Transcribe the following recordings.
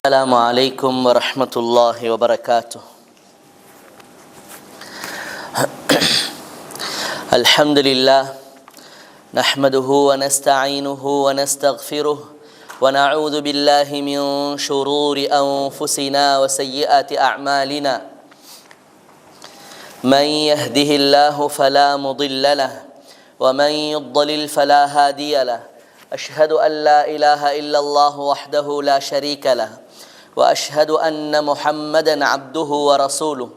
السلام عليكم ورحمة الله وبركاته. الحمد لله نحمده ونستعينه ونستغفره ونعوذ بالله من شرور أنفسنا وسيئات أعمالنا. من يهده الله فلا مضل له ومن يضلل فلا هادي له. أشهد أن لا إله إلا الله وحده لا شريك له وأشهد أن محمدًا عبده ورسوله.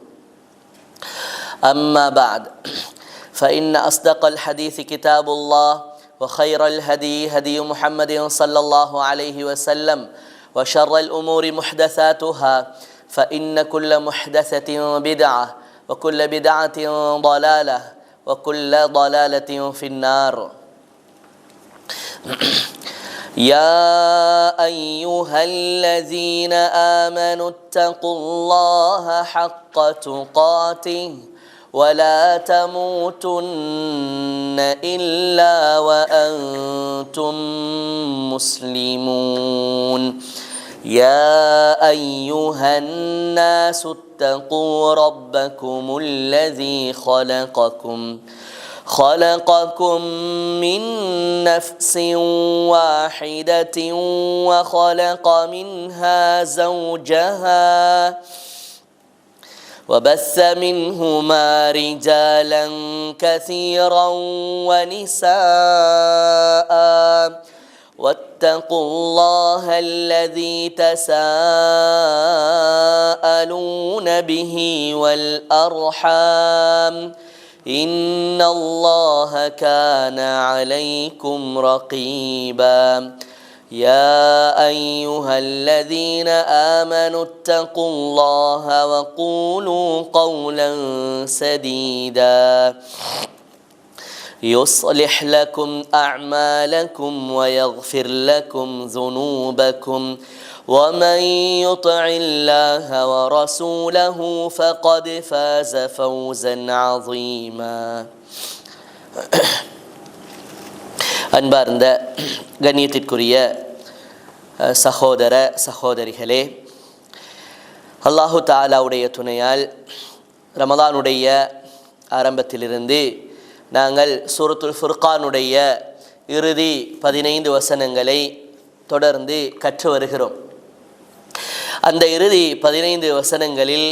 أما بعد فإن أصدق الحديث كتاب الله وخير الهدي هدي محمد صلى الله عليه وسلم وشر الأمور محدثاتها فإن كل محدثة بدعة وكل بدعة ضلالة وكل ضلالة في النار. يا أيها الذين آمنوا اتقوا الله حق تقاته ولا تموتن إلا وأنتم مسلمون. يا أيها الناس اتقوا ربكم الذي خلقكم من نفس واحدة وخلق منها زوجها وبث منهما رجالا كثيرا ونساء واتقوا الله الذي تساءلون به والأرحام إن الله كان عليكم رقيبا. يا أيها الذين آمنوا اتقوا الله وقولوا قولا سديدا يصلح لكم أعمالكم ويغفر لكم ذنوبكم ومن يطع الله ورسوله فقد فاز فوزا عظيما. அன்பார்ந்த கண்ணியத்திற்குரிய சகோதர சகோதரிகளே, அல்லாஹு தஆலாவுடைய துணையால் ரமலானுடைய ஆரம்பத்திலிருந்து நாங்கள் சூரத்துல் ஃபுர்கானுடைய இறுதி 15 வசனங்களை தொடர்ந்து கற்று வருகிறோம். அந்த இறுதி 15 வசனங்களில்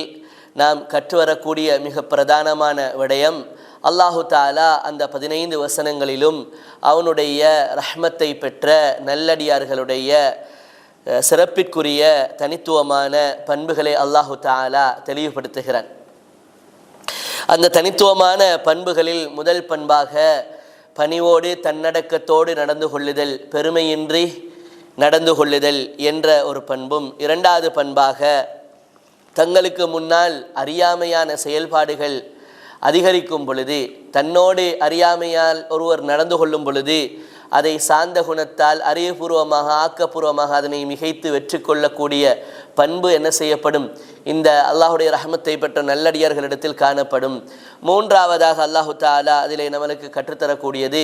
நாம் கற்று வரக்கூடிய மிக பிரதானமான விடயம், அல்லாஹு தஆலா அந்த 15 வசனங்களிலும் அவனுடைய ரஹ்மத்தை பெற்ற நல்லடியார்களுடைய சிறப்பிற்குரிய தனித்துவமான பண்புகளை அல்லாஹு தஆலா தெளிவுபடுத்துகிறான். அந்த தனித்துவமான பண்புகளில் முதல் பண்பாக பணிவோடு தன்னடக்கத்தோடு நடந்து கொள்ளுதல், பெருமையின்றி நடந்து கொள்ளுதல் என்ற ஒரு பண்பும், இரண்டாவது பண்பாக தங்களுக்கு முன்னால் அறியாமையான செயல்பாடுகள் அதிகரிக்கும் பொழுது, தன்னோடு அறியாமையால் ஒருவர் நடந்து கொள்ளும் பொழுது அதை சார்ந்த குணத்தால் அறிவுபூர்வமாக ஆக்கப்பூர்வமாக அதனை மிகைத்து வெற்றி கொள்ளக்கூடிய பண்பு என்ன செய்யப்படும்? இந்த அல்லாஹுடைய ரஹ்மத்தை பெற்ற நல்லடியார்களிடத்தில் காணப்படும். மூன்றாவதாக அல்லாஹு தஆலா அதிலே நம்மளுக்கு கற்றுத்தரக்கூடியது,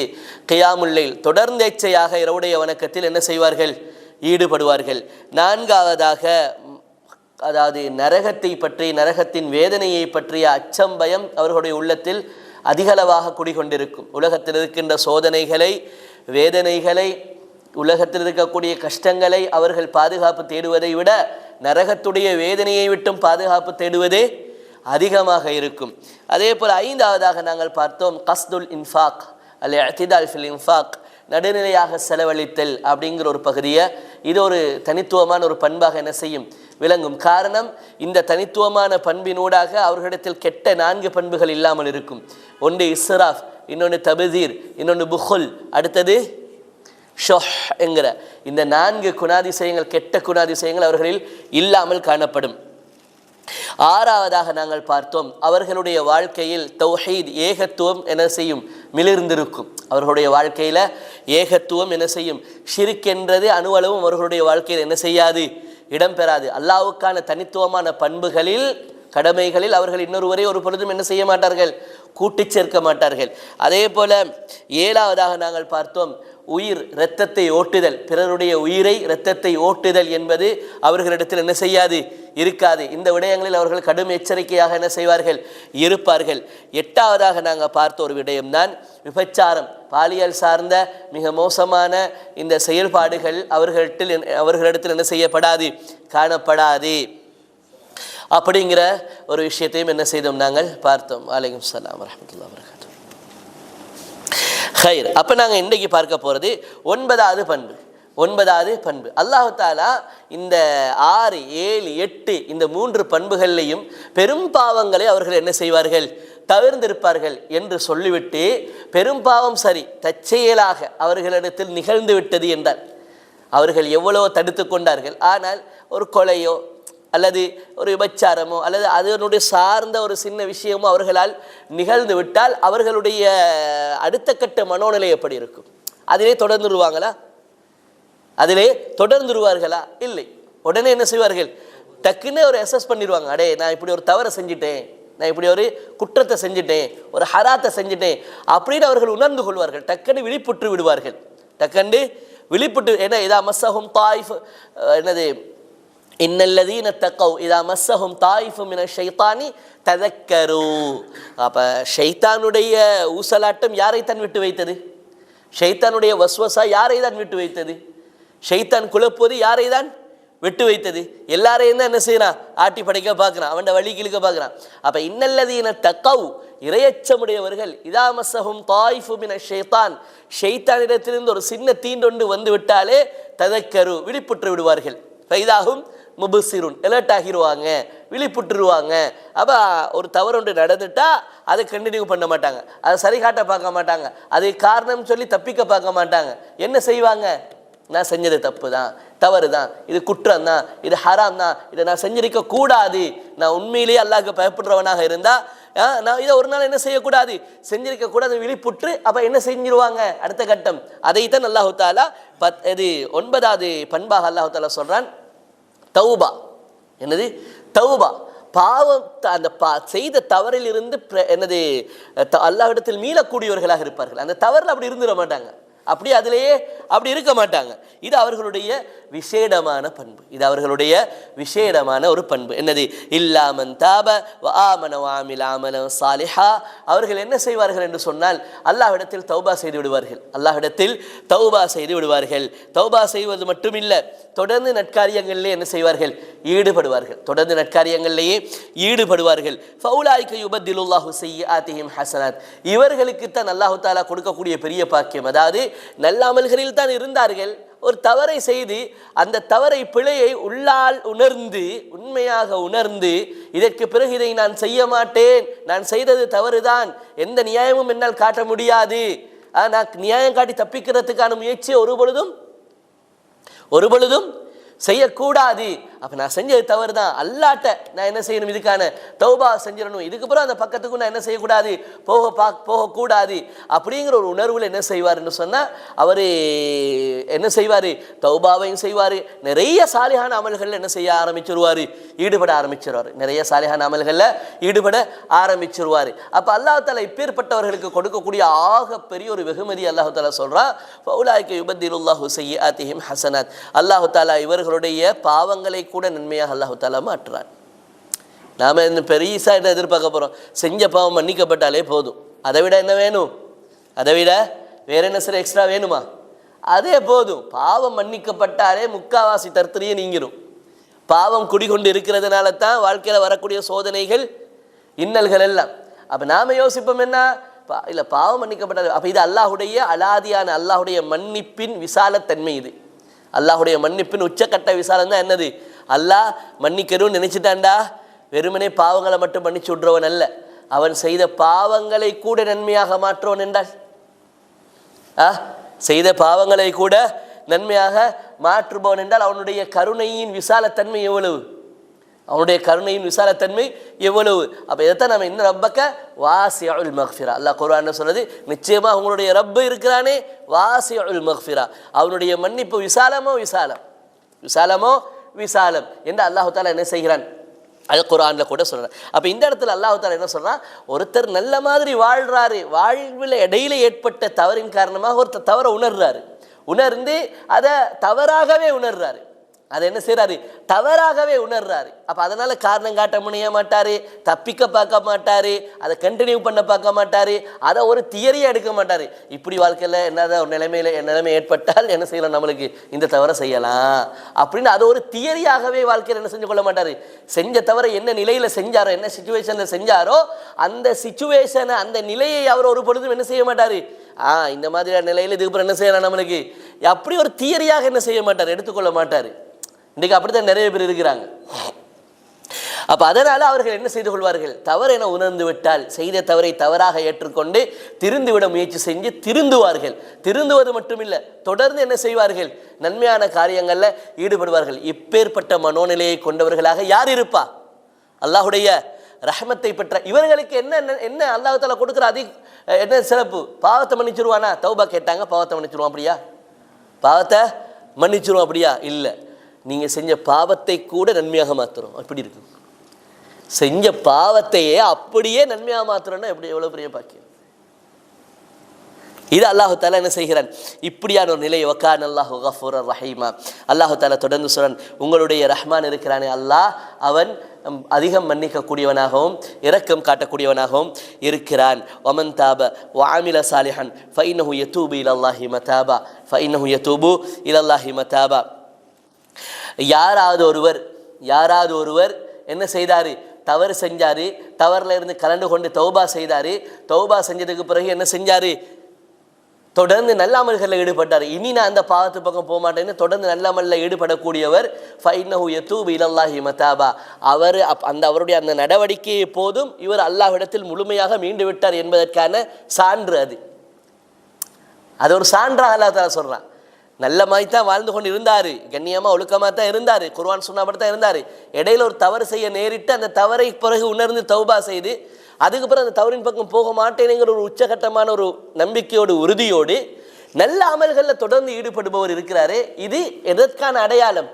கியாமுல் லைல், தொடர்ந்தேச்சையாக இரவுடைய வணக்கத்தில் என்ன செய்வார்கள்? ஈடுபடுவார்கள். நான்காவதாக அதாவது நரகத்தை பற்றி, நரகத்தின் வேதனையை பற்றிய அச்சம் பயம் அவர்களுடைய உள்ளத்தில் அதிகளவாக குடிகொண்டிருக்கும். உலகத்தில் இருக்கின்ற சோதனைகளை, வேதனைகளை, உலகத்தில் இருக்கக்கூடிய கஷ்டங்களை அவர்கள் பாதுகாப்பு தேடுவதை விட நரகத்துடைய வேதனையை விட்டும் பாதுகாப்பு தேடுவதே அதிகமாக இருக்கும். அதே போல் ஐந்தாவதாக நாங்கள் பார்த்தோம், கஸ்துல் இன்ஃபாக் அல்-இஅ்திதால் ஃபில் இன்ஃபாக், நடுநிலையாக செலவழித்தல் அப்படிங்கிற ஒரு பகுதியை, இது ஒரு தனித்துவமான ஒரு பண்பாக என்ன செய்யும்? விளங்கும். காரணம், இந்த தனித்துவமான பண்பினூடாக அவர்களிடத்தில் கெட்ட 4 பண்புகள் இல்லாமல் இருக்கும். ஒன்று இஸ்ராஃப், இன்னொன்று தபதீர், இன்னொன்று புஹுல், அடுத்தது ஷொஹ் என்கிற இந்த 4 குணாதிசயங்கள், கெட்ட குணாதிசயங்கள் அவர்களில் இல்லாமல் காணப்படும். ஆறாவதாக நாங்கள் பார்த்தோம், அவர்களுடைய வாழ்க்கையில் தௌஹீத், ஏகத்துவம் என்ன செய்யும்? மிளிர்ந்திருக்கும். அவர்களுடைய வாழ்க்கையில் ஏகத்துவம் என்ன செய்யும்? ஷிர்க் என்றது அணுவளவும் அவர்களுடைய வாழ்க்கையில் என்ன செய்யாது? இடம்பெறாது. அல்லாஹ்வுக்கான தனித்துவமான பண்புகளில், கடமைகளில் அவர்கள் இன்னொருவரை ஒரு பொழுதும் என்ன செய்ய மாட்டார்கள்? கூட்டி சேர்க்க மாட்டார்கள். அதே போல ஏழாவதாக நாங்கள் பார்த்தோம், உயிர் இரத்தத்தை ஓட்டுதல், பிறருடைய உயிரை இரத்தத்தை ஓட்டுதல் என்பது அவர்களிடத்தில் என்ன செய்யாது, இருக்காது. இந்த விடயங்களில் அவர்கள் கடும் எச்சரிக்கையாக என்ன செய்வார்கள், இருப்பார்கள். எட்டாவதாக நாங்கள் பார்த்த ஒரு விடயம்தான் விபச்சாரம், பாலியல் சார்ந்த மிக மோசமான இந்த செயல்பாடுகள் அவர்களிடத்தில் என்ன செய்யப்படாது, காணப்படாது. அப்படிங்கிற ஒரு விஷயத்தையும் என்ன செய்தோம், நாங்கள் பார்த்தோம். வலைக்கும் ஸலாம் வரஹ்மத்துல்லாஹி வபரகாத்துஹு. ஹைர். அப்போ நாங்கள் இன்றைக்கு பார்க்க போகிறது ஒன்பதாவது பண்பு. அல்லாஹ் தஆலா இந்த 6, 7, 8 இந்த 3 பண்புகள்லையும் பெரும் பாவங்களை அவர்கள் என்ன செய்வார்கள், தவிர்ந்திருப்பார்கள் என்று சொல்லிவிட்டு, பெரும் பாவம் சரி தற்செயலாக அவர்களிடத்தில் நிகழ்ந்து விட்டது என்றால் அவர்கள் எவ்வளோ தடுத்து கொண்டார்கள், ஆனால் ஒரு கொலையோ அல்லது ஒரு விபச்சாரமோ அல்லது அதனுடைய சார்ந்த ஒரு சின்ன விஷயமோ அவர்களால் நிகழ்ந்து விட்டால் அவர்களுடைய அடுத்த கட்ட மனோநிலை எப்படி இருக்கும்? அதிலே தொடர்ந்துருவார்களா? இல்லை. உடனே என்ன செய்வார்கள், டக்குன்னு ஒரு அசஸ் பண்ணிடுவாங்க. அடே, நான் இப்படி ஒரு தவறை செஞ்சுட்டேன், நான் இப்படி ஒரு குற்றத்தை செஞ்சுட்டேன், ஒரு ஹராத்தை செஞ்சுட்டேன் அப்படின்னு அவர்கள் உணர்ந்து கொள்வார்கள். டக்குன்னு விழிப்புற்று விடுவார்கள். ஏன்னா இதா மஸ்ஸஹும் தாயிஃப், என்னது, இன்னல்லதீன தக்கவ் இதா மஸ்ஸஹும் தாயிஃபு மின ஷைத்தானி ததக்கரு. அப்போ ஷைத்தானுடைய ஊசலாட்டம் யாரை தான் விட்டு வைத்தது? ஷைத்தானுடைய வஸ்வசா யாரை தான் விட்டு வைத்தது? ஷைத்தான் குழப்புவது யாரை தான் விட்டு வைத்தது? எல்லாரையும் தான் என்ன செய்யறான், ஆட்டி படைக்க பார்க்குறான், அவன் வழி கிழக்க பார்க்குறான். அப்போ இன்னல்லதீன தக்கவ், இரையச்சமுடையவர்கள், இதா மஸ்ஸஹும் தாயிஃபு மின ஷைத்தான், ஷைத்தானிடத்திலிருந்து ஒரு சின்ன தீண்டொண்டு வந்து விட்டாலே ததக்கரு, விழிப்புற்று விடுவார்கள். ஃபைதாஹும் முபுசிருன், எலர்ட் ஆகிடுவாங்க, விழிப்புட்டுருவாங்க. அப்போ ஒரு தவறு ஒன்று நடந்துட்டா அதை கண்டினியூ பண்ண மாட்டாங்க, அதை சரி காட்ட பார்க்க மாட்டாங்க, அதை காரணம் சொல்லி தப்பிக்க பார்க்க மாட்டாங்க. என்ன செய்வாங்க, நான் செஞ்சது தப்பு தான், தவறு தான், இது குற்றம் தான், இது ஹராம் தான், இதை நான் செஞ்சிருக்க கூடாது, நான் உண்மையிலேயே அல்லாஹ்க்கு பயப்படுறவனாக இருந்தால் நான் இதை ஒரு நாள் என்ன செய்யக்கூடாது, செஞ்சிருக்க கூடாது, விழிப்புற்று அப்போ என்ன செஞ்சிருவாங்க, அடுத்த கட்டம். அதைத்தான் அல்லாஹு தாலா இது 9வது பண்பாக அல்லாஹு தாலா சொல்கிறான், தௌபா. என்னது தௌபா? பாவம், அந்த செய்த தவறில் இருந்து என்னது அல்லாஹ்விடத்தில் மீளக்கூடியவர்களாக இருப்பார்கள். அந்த தவறில் அப்படி இருந்துட மாட்டாங்க, அதிலேயே அப்படி இருக்க மாட்டாங்க. இது அவர்களுடைய விசேடமான பண்பு, இது அவர்களுடைய விசேடமான ஒரு பண்பு. என்னது, இல்லாமன் தாப வ ஆமன வ ஆமில அமலன் சாலிஹா. அவர்கள் என்ன செய்வார்கள் என்று சொன்னால் அல்லாஹ்விடத்தில் தௌபா செய்து விடுவார்கள், தௌபா செய்வது மட்டுமில்லை, தொடர்ந்து நற்காரியங்களிலே என்ன செய்வார்கள், ஈடுபடுவார்கள். ஃபௌலாயிக யுபத்திலுல்லாஹு ஸய்யிஆத்திஹிம் ஹஸனாத். இவர்களுக்கு தான் அல்லாஹ் தஆலா கொடுக்கக்கூடிய பெரிய பாக்கியம். அதாவது நல்ல அமல்களில் தான் இருந்தார்கள், ஒரு தவறை செய்து அந்த தவறை, பிழையை உள்ளால் உணர்ந்து, உண்மையாக உணர்ந்து, இதற்கு பிறகு இதை நான் செய்ய மாட்டேன், நான் செய்தது தவறுதான், எந்த நியாயமும் என்னால் காட்ட முடியாது, நான் நியாயம் காட்டி தப்பிக்கிறதுக்கான முயற்சியை ஒரு பொழுதும் செய்யக்கூடாது. அப்போ நான் செஞ்சது தவறு தான், அல்லாட்ட நான் என்ன செய்யணும், இதுக்கான தௌபா செஞ்சிடணும், இதுக்கப்புறம் அந்த பக்கத்துக்கும் நான் என்ன செய்யக்கூடாது, போகக்கூடாது அப்படிங்கிற ஒரு உணர்வில் என்ன செய்வார்னு சொன்னால் அவர் என்ன செய்வார், தௌபாவையும் செய்வார், நிறைய சாலிஹான அமல்களில் என்ன செய்ய ஆரம்பிச்சிருவார், ஈடுபட ஆரம்பிச்சிருவார். அப்போ அல்லாஹ் தஆலா இப்பேற்பட்டவர்களுக்கு கொடுக்கக்கூடிய ஆகப்பெரிய ஒரு வெகுமதி அல்லாஹ் தஆலா சொல்கிறான், ஃபௌலாயிக யுபத்திலுல்லாஹு ஸய்யிஆத்திஹிம் ஹஸனாத். அல்லாஹ் தஆலா இவர்களுடைய பாவங்களை கூட நன்மையாக அல்லாஹ் தஆலா மாற்றுறான். நாம் இந்த பெரியசா என்ன எதிர்பார்க்க போகிறோம், செஞ்ச பாவம் மன்னிக்கப்பட்டாலே போதும், அதை விட என்ன வேணும், அதை விட வேற என்ன சார் எக்ஸ்ட்ரா வேணுமா? அதே போதும். பாவம் மன்னிக்கப்பட்டாலே முக்காவாசி தர்த்தரியே நீங்கிடும். பாவம் குடிகொண்டு இருக்கிறதுனால தான் வாழ்க்கையில் வரக்கூடிய சோதனைகள், இன்னல்கள் எல்லாம். அப்போ நாம் யோசிப்போம் என்ன, இல்லை பாவம் மன்னிக்கப்பட்டால், அப்போ இது அல்லாஹுடைய அலாதியான அல்லாஹுடைய மன்னிப்பின் விசாலத்தன்மை. இது அல்லாஹுடைய மன்னிப்பின் உச்சக்கட்ட விசாலம் தான். என்னது, அல்லாஹ் மன்னிக்கணும்னு நினைச்சிட்டான்டா, வெறுமனே பாவங்களை மட்டும் மன்னிச்சு விட்றவன் அல்ல, அவன் செய்த பாவங்களை கூட நன்மையாக மாற்றுவன் என்றால், செய்த பாவங்களை கூட நன்மையாக மாற்றுபவன் என்றால் அவனுடைய கருணையின் விசாலத்தன்மை எவ்வளவு, எவ்வளவு. அப்போ இதைத்தான் நம்ம இன்னும் ரப்பக்க வாசிஉல் மக்ஃபிரா, அல்லாஹ் குர்ஆன்ல சொல்றது, நிச்சயமாக உங்களுடைய ரப்பு இருக்கிறானே வாசிஉல் மக்ஃபிரா, அவனுடைய மன்னிப்பு விசாலமோ விசாலம் என்று அல்லாஹ் தஆலா என்ன செய்கிறான், அது குர்ஆனில் கூட சொல்கிறார். அப்போ இந்த இடத்துல அல்லாஹ் தஆலா என்ன சொல்கிறான், ஒருத்தர் நல்ல மாதிரி வாழ்கிறாரு, வாழ்வில் இடையில ஏற்பட்ட தவறின் காரணமாக ஒருத்தர் தவறை உணர்ந்து அதை தவறாகவே உணர்றாரு, அதை என்ன செய்கிறாரு, தவறாகவே உணர்றாரு. அப்போ அதனால் காரணம் காட்ட முடிய மாட்டார், தப்பிக்க பார்க்க மாட்டார், அதை கண்டினியூ பண்ண பார்க்க மாட்டார், அதை ஒரு தியரியாக எடுக்க மாட்டார். இப்படி வாழ்க்கையில் என்னதான் ஒரு நிலைமை ஏற்பட்டால் என்ன செய்யலாம், நம்மளுக்கு இந்த தவறை செய்யலாம் அப்படின்னு அதை ஒரு தியரியாகவே வாழ்க்கையில் என்ன செஞ்சு கொள்ள மாட்டார். செஞ்ச தவறை என்ன நிலையில் செஞ்சாரோ, என்ன சிச்சுவேஷனில் செஞ்சாரோ அந்த சிச்சுவேஷனை அந்த நிலையை அவர் ஒரு பொழுதும் என்ன செய்ய மாட்டார். இந்த மாதிரியான நிலையில் இதுக்கப்புறம் என்ன செய்யலாம் நம்மளுக்கு அப்படி ஒரு தியரியாக என்ன செய்ய மாட்டார், எடுத்துக்கொள்ள மாட்டார். இன்றைக்கு அப்படித்தான் நிறைய பேர் இருக்கிறாங்க. அப்போ அதனால் அவர்கள் என்ன செய்து கொள்வார்கள், தவறு என உணர்ந்து விட்டால் செய்த தவறை தவறாக ஏற்றுக்கொண்டு திருந்துவிட முயற்சி செஞ்சு திருந்துவார்கள். திருந்துவது மட்டுமில்லை, தொடர்ந்து என்ன செய்வார்கள், நன்மையான காரியங்களில் ஈடுபடுவார்கள். இப்பேற்பட்ட மனோநிலையை கொண்டவர்களாக யார் இருப்பா, அல்லாஹுடைய ரஹமத்தை பெற்ற இவர்களுக்கு என்ன அல்லாஹ் தஆலா கொடுக்குற என்ன சிறப்பு, பாவத்தை மன்னிச்சிருவானா, தௌபா கேட்டாங்க பாவத்தை மன்னிச்சிருவான், அப்படியா பாவத்தை மன்னிச்சிருவோம் அப்படியா, இல்லை, நீங்கள் செஞ்ச பாவத்தை கூட நன்மையாக மாற்றுறோம். அப்படி இருக்கு, செஞ்ச பாவத்தையே அப்படியே நன்மையாக மாற்றுறோன்னா எப்படி, எவ்வளோ பெரிய பாக்கியம். இது அல்லாஹு தஆலா என்ன செய்கிறான், இப்படியான ஒரு நிலை, வகான அல்லாஹு கஃபூரர் ரஹீமா. அல்லாஹு தஆலா தொடர்ந்து சொல்றான், உங்களுடைய ரஹ்மான் இருக்கிறானே அல்லாஹ், அவன் அதிகம் மன்னிக்கக்கூடியவனாகவும் இரக்கம் காட்டக்கூடியவனாகவும் இருக்கிறான். வமன் தாப வஅமில சாலிஹன் ஃபஇன்னஹு யதூபு இலல்லாஹி மதாபா ஃபஇன்னஹு யதூபு இலல்லாஹி மதாபா. யாராவது ஒருவர் என்ன செய்தாரு, தவறு செஞ்சாரு, தவறுல இருந்து கலந்து கொண்டு தௌபா செய்தாரு, தௌபா செஞ்சதுக்கு பிறகு என்ன செஞ்சாரு, தொடர்ந்து நல்ல அமல்களில் ஈடுபட்டார். இனி நான் அந்த பாவத்து பக்கம் போக மாட்டேன்னு தொடர்ந்து நல்ல அமலில் ஈடுபடக்கூடியவர் ஃபஇன்னஹு யதூபு இலல்லாஹி மதாபா. அவர் அவருடைய அந்த நடவடிக்கையை போதும் இவர் அல்லாஹ்விடத்தில் முழுமையாக மீண்டு விட்டார் என்பதற்கான சான்று. அது ஒரு சான்றாக அல்லாஹ் தஆலா சொல்றான். நல்ல மாதிரி தான் வாழ்ந்து கொண்டு இருந்தார், கண்ணியமாக ஒழுக்கமாக தான் இருந்தார், குர்ஆன் சொன்னபடி தான் இருந்தார். இடையில ஒரு தவறு செய்ய நேரிட்டு அந்த தவறை பிறகு உணர்ந்து தௌபா செய்து அதுக்கப்புறம் அந்த தவறின் பக்கம் போக மாட்டேனுங்கிற ஒரு உச்சகட்டமான ஒரு நம்பிக்கையோடு உறுதியோடு நல்ல அமல்களில் தொடர்ந்து ஈடுபடுபவர் இருக்கிறாரே, இது எதற்கான அடையாளம்,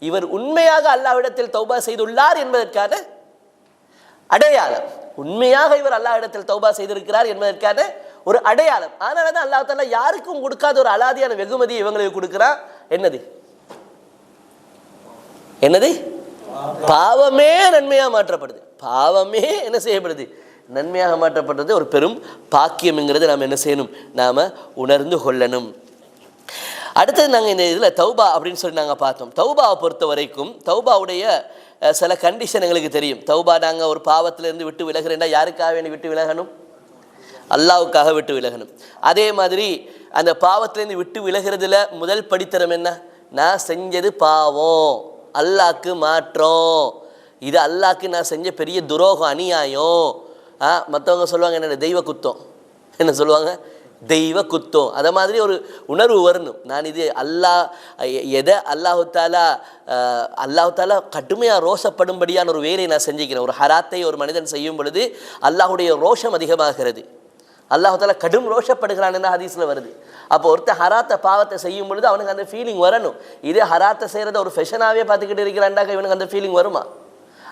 இவர் உண்மையாக அல்லாஹ்விடத்தில் தௌபா செய்துள்ளார் என்பதற்கான அடையாளம். உண்மையாக இவர் அல்லாஹ்விடத்தில் தௌபா செய்திருக்கிறார் என்பதற்கான ஒரு அடையாளம். அதனால தான் அல்லாஹ் தஆலா யாருக்கும் கொடுக்காத ஒரு அலாதியான வெகுமதி இவங்களுக்கு கொடுக்கிறான். என்னது பாவமே நன்மையாக மாற்றப்படுது, பாவமே என்ன செய்யப்படுது, நன்மையாக மாற்றப்படுறது ஒரு பெரும் பாக்கியம்ங்கிறது நாம் என்ன செய்யணும், நாம் உணர்ந்து கொள்ளணும். அடுத்தது நாங்கள் இந்த இதில் தௌபா அப்படின்னு சொல்லி நாங்கள் பார்த்தோம். தௌபாவை பொறுத்த வரைக்கும் தௌபாவுடைய சில கண்டிஷன் எங்களுக்கு தெரியும். தௌபா நாங்கள் ஒரு பாவத்திலேருந்து விட்டு விலகிறேன்டா யாருக்காக வேண்டி விட்டு விலகணும், அல்லாஹ்வுக்காக விட்டு விலகணும். அதே மாதிரி அந்த பாவத்திலேருந்து விட்டு விலகிறதுல முதல் படித்தரம் என்ன, நான் செஞ்சது பாவம், அல்லாஹ்க்கு மாற்றம், இது அல்லாஹ்க்கு நான் செஞ்ச பெரிய துரோகம், அநியாயம். மற்றவங்க சொல்லுவாங்க என்ன, தெய்வ குத்தம், என்ன சொல்லுவாங்க, தெய்வ குத்தம். அதை மாதிரி ஒரு உணர்வு வரணும். நான் இது எதை அல்லாஹு தாலா கடுமையாக ரோஷப்படும்படியான ஒரு வேலையை நான் செஞ்சுக்கிறேன். ஒரு ஹராத்தை ஒரு மனிதன் செய்யும் பொழுது அல்லாஹுடைய ரோஷம் அதிகமாகிறது, அல்லாஹு தாலா கடும் ரோஷப்படுகிறான் என்ற ஹதீஸில் வருது. அப்போ ஒருத்தர் ஹராத்தை பாவத்தை செய்யும் பொழுது அவனுக்கு அந்த ஃபீலிங் வரணும். இதே ஹராத்தை செய்கிறத ஒரு ஃபெஷனாகவே பார்த்துக்கிட்டு இருக்கிறான்டாக்க இவனுக்கு அந்த ஃபீலிங் வருமா?